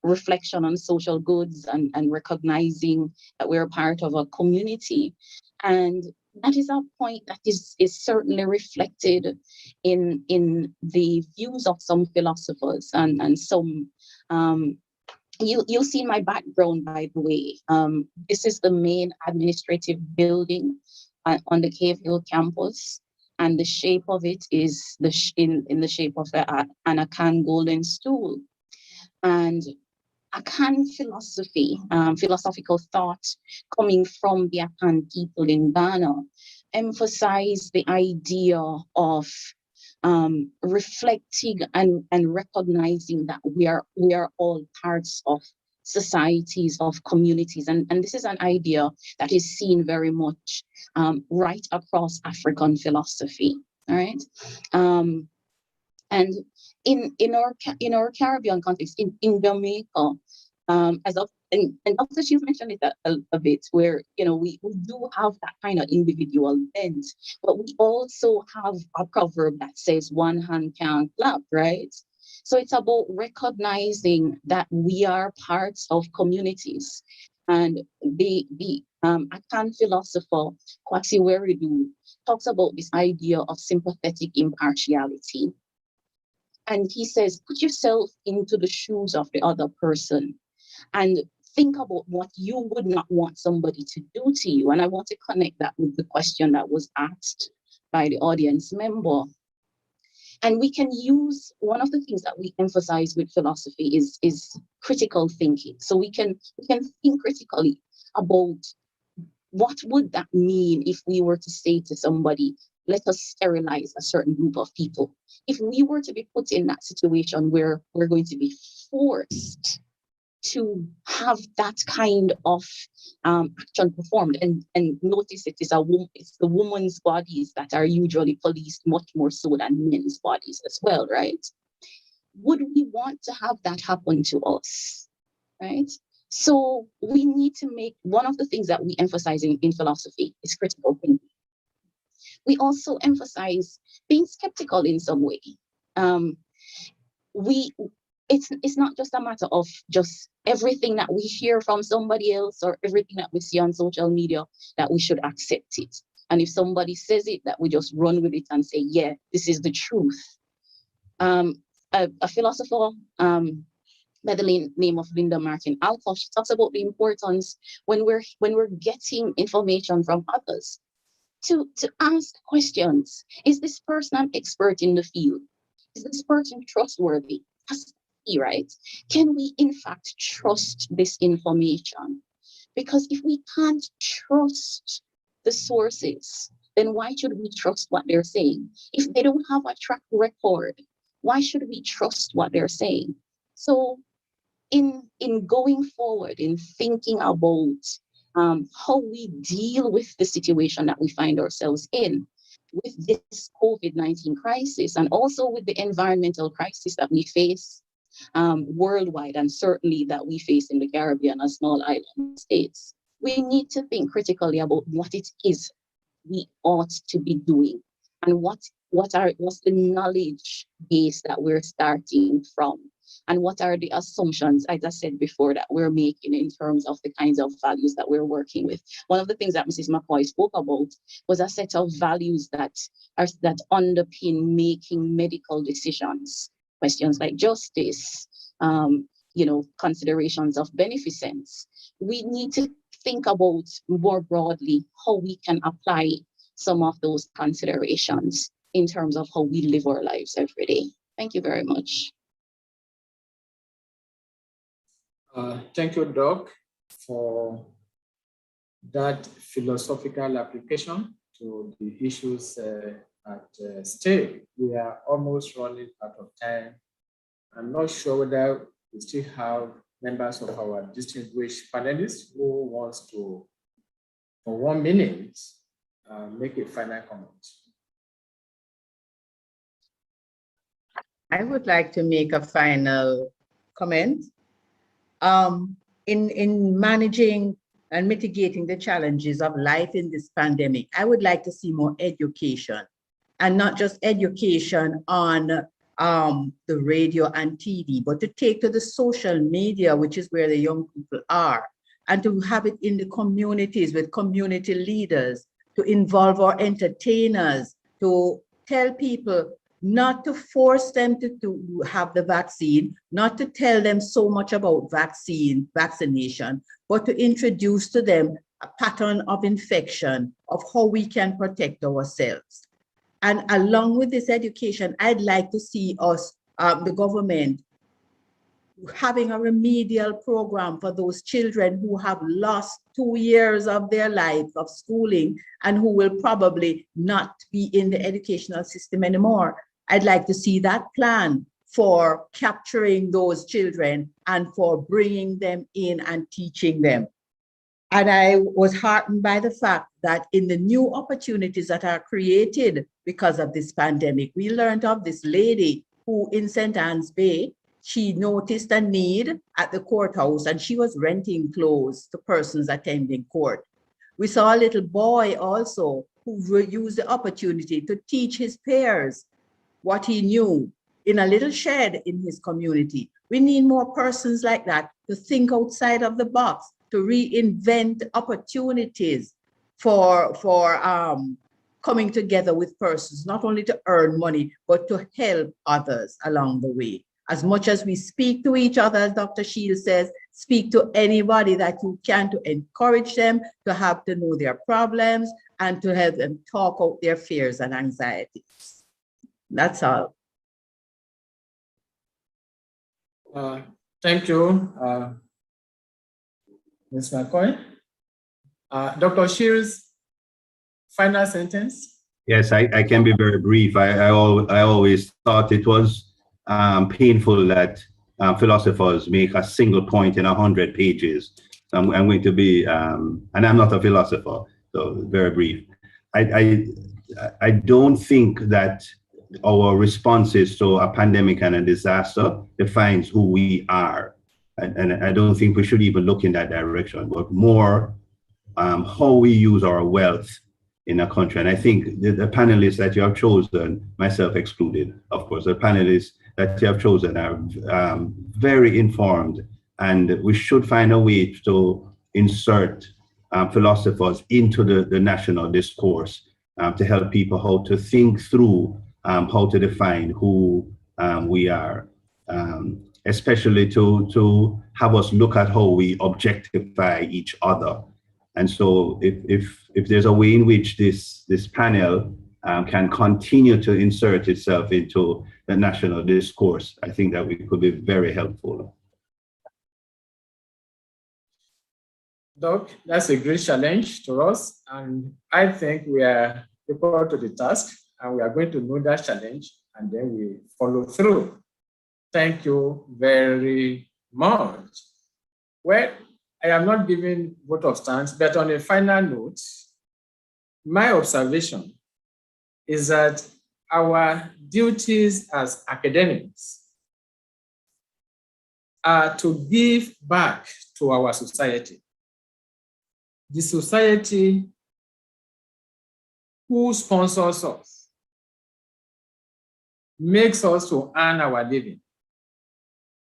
[SPEAKER 13] reflection on social goods and recognizing that we're a part of a community. And that is a point that is certainly reflected in the views of some philosophers and some, you'll see my background, by the way. This is the main administrative building on the Cave Hill campus, and the shape of it is in the shape of an Akan golden stool. And Akan philosophy, philosophical thought coming from the Akan people in Ghana emphasize the idea of reflecting and recognizing that we are all parts of societies, of communities. And this is an idea that is seen very much right across African philosophy, all right? And in our Caribbean context, in Jamaica, and Dr. Shields mentioned it a bit, where we do have that kind of individual bent, but we also have a proverb that says one hand can't clap, right? So it's about recognizing that we are parts of communities. And the Akan philosopher Kwasi Weridu talks about this idea of sympathetic impartiality. And he says, put yourself into the shoes of the other person and think about what you would not want somebody to do to you. And I want to connect that with the question that was asked by the audience member. And we can use, one of the things that we emphasize with philosophy is critical thinking. So we can think critically about what would that mean if we were to say to somebody, let us sterilize a certain group of people. If we were to be put in that situation where we're going to be forced to have that kind of action performed, and notice it's the woman's bodies that are usually policed much more so than men's bodies as well, right? Would we want to have that happen to us, right? So we need to make, one of the things that we emphasize in philosophy is critical thinking. We also emphasize being skeptical in some way. It's not just a matter of just everything that we hear from somebody else or everything that we see on social media that we should accept it. And if somebody says it, that we just run with it and say, yeah, this is the truth. A philosopher by the name of Linda Martin Alcoff, she talks about the importance when we're getting information from others to ask questions. Is this person an expert in the field? Is this person trustworthy? Right? Can we in fact trust this information? Because if we can't trust the sources, then why should we trust what they're saying? If they don't have a track record, why should we trust what they're saying? So in going forward, in thinking about how we deal with the situation that we find ourselves in, with this COVID-19 crisis, and also with the environmental crisis that we face worldwide, and certainly that we face in the Caribbean as small island states, we need to think critically about what it is we ought to be doing, and what's the knowledge base that we're starting from, and what are the assumptions, as I said before, that we're making in terms of the kinds of values that we're working with. One of the things that Mrs. McCoy spoke about was a set of values that underpin making medical decisions. Questions like justice, considerations of beneficence. We need to think about more broadly how we can apply some of those considerations in terms of how we live our lives every day. Thank you very much.
[SPEAKER 1] Thank you, Doc, for that philosophical application to the issues at stake. We are almost running out of time. I'm not sure whether we still have members of our distinguished panelists who wants to, for 1 minute, make a final comment.
[SPEAKER 14] I would like to make a final comment. In managing and mitigating the challenges of life in this pandemic, I would like to see more education, and not just education on the radio and TV, but to take to the social media, which is where the young people are, and to have it in the communities with community leaders, to involve our entertainers, to tell people not to force them to have the vaccine, not to tell them so much about vaccination, but to introduce to them a pattern of infection, of how we can protect ourselves. And along with this education, I'd like to see us, the government, having a remedial program for those children who have lost 2 years of their life of schooling and who will probably not be in the educational system anymore. I'd like to see that plan for capturing those children and for bringing them in and teaching them. And I was heartened by the fact that in the new opportunities that are created because of this pandemic, we learned of this lady who in St. Anne's Bay, she noticed a need at the courthouse and she was renting clothes to persons attending court. We saw a little boy also who used the opportunity to teach his peers what he knew in a little shed in his community. We need more persons like that to think outside of the box, to reinvent opportunities for coming together with persons, not only to earn money, but to help others along the way. As much as we speak to each other, as Dr. Shields says, speak to anybody that you can to encourage them, to have to know their problems, and to help them talk out their fears and anxieties. That's all.
[SPEAKER 1] Thank you, Ms. McCoy. Dr. Shields, final sentence?
[SPEAKER 12] Yes, I can be very brief. I always thought it was painful that philosophers make a single point in 100 pages. I'm going to be, and I'm not a philosopher, so very brief. I don't think that our responses to a pandemic and a disaster defines who we are. And I don't think we should even look in that direction, but more how we use our wealth in a country. And I think the panelists that you have chosen, myself excluded, of course, the panelists that you have chosen are very informed, and we should find a way to insert philosophers into the national discourse to help people how to think through how to define who we are, especially to have us look at how we objectify each other. And so if there's a way in which this panel can continue to insert itself into the national discourse, I think that we could be very helpful.
[SPEAKER 1] Doc, that's a great challenge to us. And I think we are equal to the task, and we are going to know that challenge, and then we follow through. Thank you very much. Well, I am not giving vote of thanks, but on a final note, my observation is that our duties as academics are to give back to our society. The society who sponsors us, makes us to earn our living,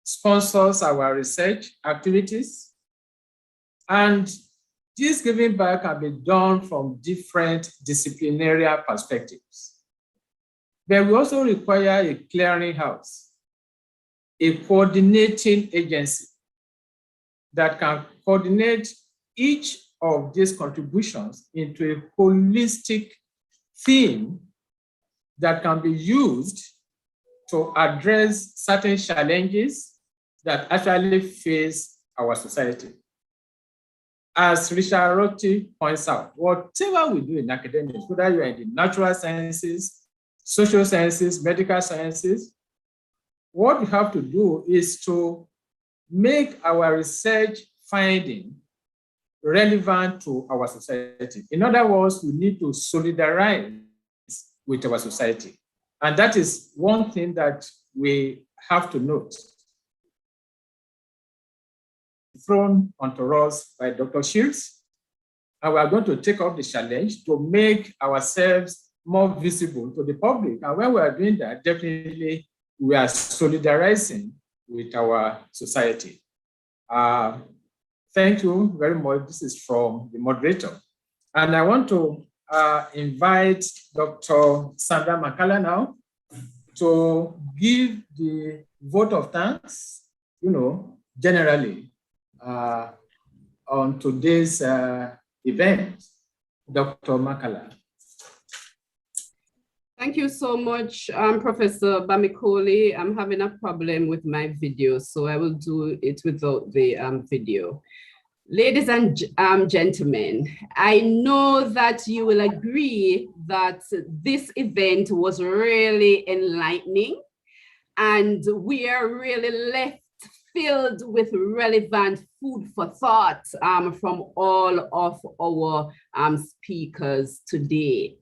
[SPEAKER 1] sponsors our research activities, and this giving back can be done from different disciplinary perspectives. But we also require a clearinghouse, a coordinating agency that can coordinate each of these contributions into a holistic theme that can be used to address certain challenges that actually face our society. As Richard Rorty points out, whatever we do in academics, whether you're in the natural sciences, social sciences, medical sciences, what we have to do is to make our research finding relevant to our society. In other words, we need to solidarize with our society. And that is one thing that we have to note. Thrown onto us by Dr. Shields, and we are going to take up the challenge to make ourselves more visible to the public. And when we are doing that, definitely we are solidarizing with our society. Thank you very much. This is from the moderator. And I want to invite Dr. Sandra Makala now to give the vote of thanks, generally on today's event. Dr. Makala.
[SPEAKER 7] Thank you so much, Professor Bamikoli. I'm having a problem with my video, so I will do it without the video. Ladies and gentlemen, I know that you will agree that this event was really enlightening, and we are really left filled with relevant food for thought from all of our speakers today.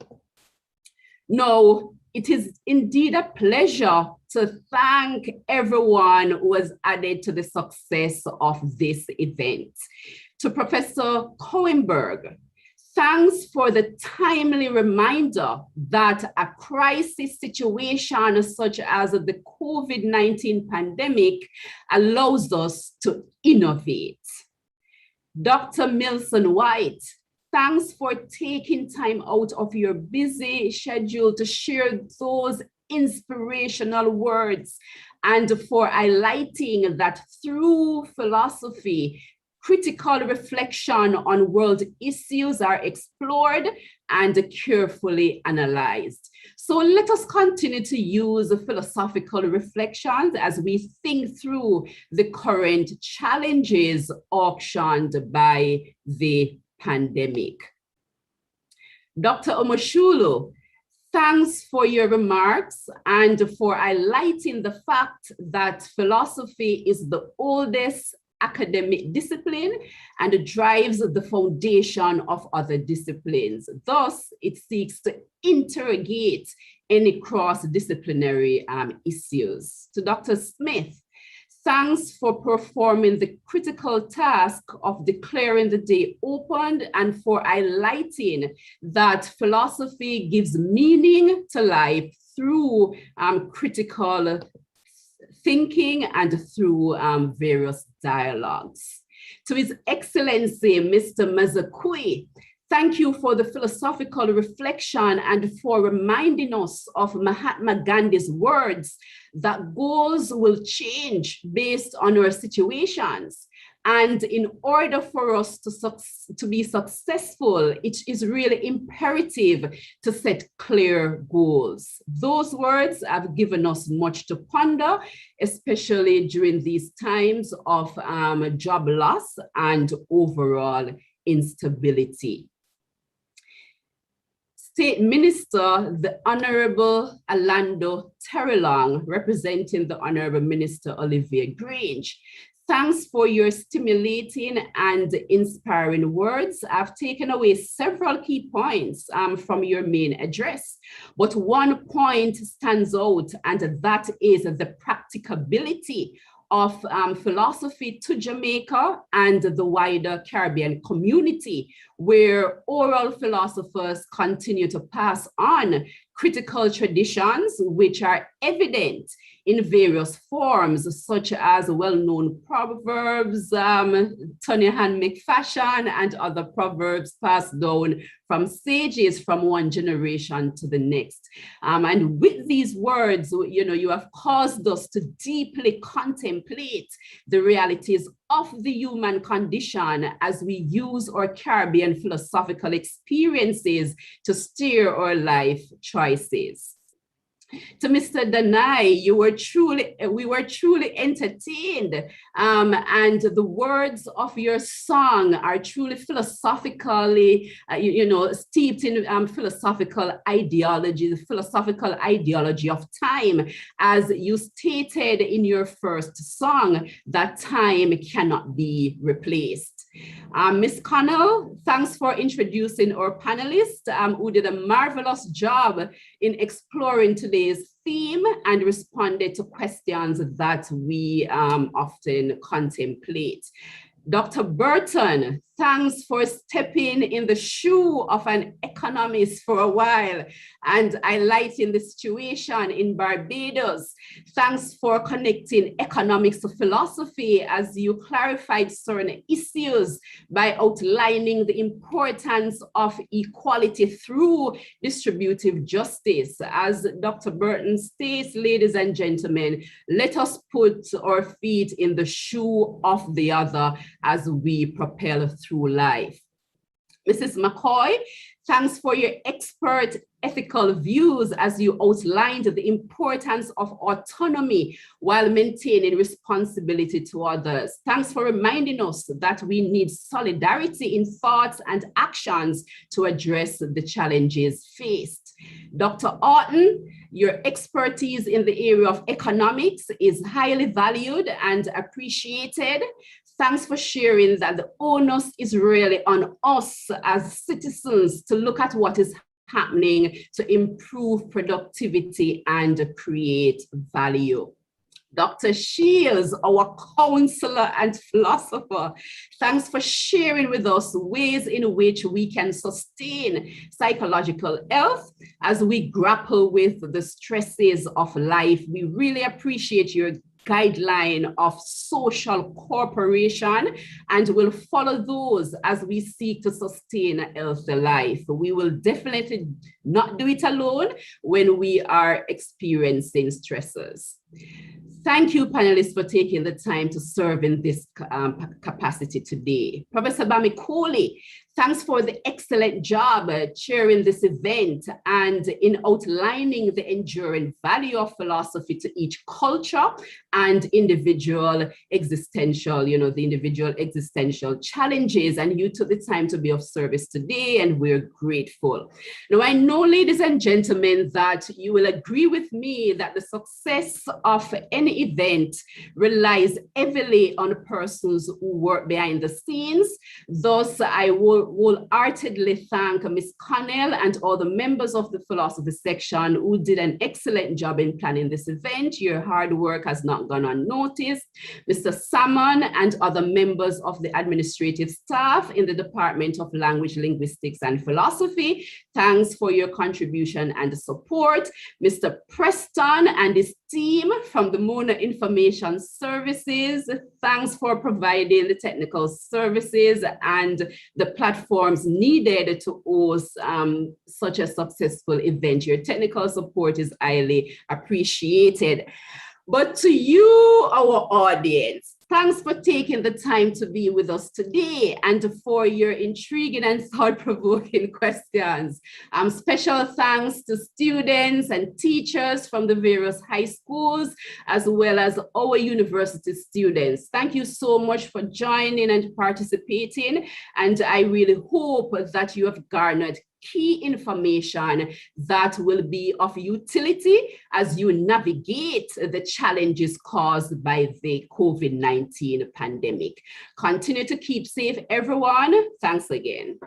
[SPEAKER 7] Now, it is indeed a pleasure to thank everyone who has added to the success of this event. To Professor Cohenberg, thanks for the timely reminder that a crisis situation such as the COVID-19 pandemic allows us to innovate. Dr. Milson White, thanks for taking time out of your busy schedule to share those inspirational words and for highlighting that through philosophy, critical reflection on world issues are explored and carefully analyzed. So let us continue to use philosophical reflections as we think through the current challenges auctioned by the pandemic. Dr. Omoshulu, thanks for your remarks and for highlighting the fact that philosophy is the oldest academic discipline and drives the foundation of other disciplines. Thus, it seeks to interrogate any cross-disciplinary issues. To Dr. Smith, thanks for performing the critical task of declaring the day open and for highlighting that philosophy gives meaning to life through critical thinking and through various dialogues. To His Excellency, Mr. Mazakui, thank you for the philosophical reflection and for reminding us of Mahatma Gandhi's words that goals will change based on our situations. And in order for us to be successful, it is really imperative to set clear goals. Those words have given us much to ponder, especially during these times of job loss and overall instability. State Minister, the Honorable Orlando Terrelonge, representing the Honorable Minister Olivia Grange. Thanks for your stimulating and inspiring words. I've taken away several key points from your main address, but one point stands out, and that is the practicability of philosophy to Jamaica and the wider Caribbean community, where oral philosophers continue to pass on critical traditions which are evident in various forms, such as well-known proverbs, Tony-Han McFashion, and other proverbs passed down from sages from one generation to the next. And with these words, you have caused us to deeply contemplate the realities of the human condition as we use our Caribbean philosophical experiences to steer our life choices. To Mr. Danai, we were truly entertained, and the words of your song are truly philosophically, steeped in philosophical ideology, the philosophical ideology of time, as you stated in your first song, that time cannot be replaced. Ms. Connell, thanks for introducing our panelists who did a marvelous job in exploring today's theme and responded to questions that we often contemplate. Dr. Burton, thanks for stepping in the shoe of an economist for a while and highlighting the situation in Barbados. Thanks for connecting economics to philosophy as you clarified certain issues by outlining the importance of equality through distributive justice. As Dr. Burton states, ladies and gentlemen, let us put our feet in the shoe of the other as we propel through life. Mrs. McCoy, Thanks for your expert ethical views as you outlined the importance of autonomy while maintaining responsibility to others. Thanks for reminding us that we need solidarity in thoughts and actions to address the challenges faced. Dr. Orton, your expertise in the area of economics is highly valued and appreciated. Thanks for sharing that the onus is really on us as citizens to look at what is happening to improve productivity and create value. Dr. Shields, our counselor and philosopher, thanks for sharing with us ways in which we can sustain psychological health as we grapple with the stresses of life. We really appreciate your guideline of social cooperation and will follow those as we seek to sustain a healthy life. We will definitely not do it alone when we are experiencing stresses. Thank you, panelists, for taking the time to serve in this capacity today. Professor Bamikoli, thanks for the excellent job chairing this event and in outlining the enduring value of philosophy to each culture and individual existential, the individual existential challenges. And you took the time to be of service today, and we're grateful. Now, I know, ladies and gentlemen, that you will agree with me that the success of any event relies heavily on persons who work behind the scenes. Thus, I will wholeheartedly thank Ms. Connell and all the members of the philosophy section who did an excellent job in planning this event. Your hard work has not gone unnoticed. Mr. Salmon and other members of the administrative staff in the Department of Language, Linguistics and Philosophy, thanks for your contribution and support. Mr. Preston and his team from the Mona Information Services, thanks for providing the technical services and the platforms needed to host such a successful event. Your technical support is highly appreciated. But to you, our audience, thanks for taking the time to be with us today and for your intriguing and thought-provoking questions. Special thanks to students and teachers from the various high schools, as well as our university students. Thank you so much for joining and participating. And I really hope that you have garnered key information that will be of utility as you navigate the challenges caused by the COVID-19 pandemic. Continue to keep safe, everyone. Thanks again.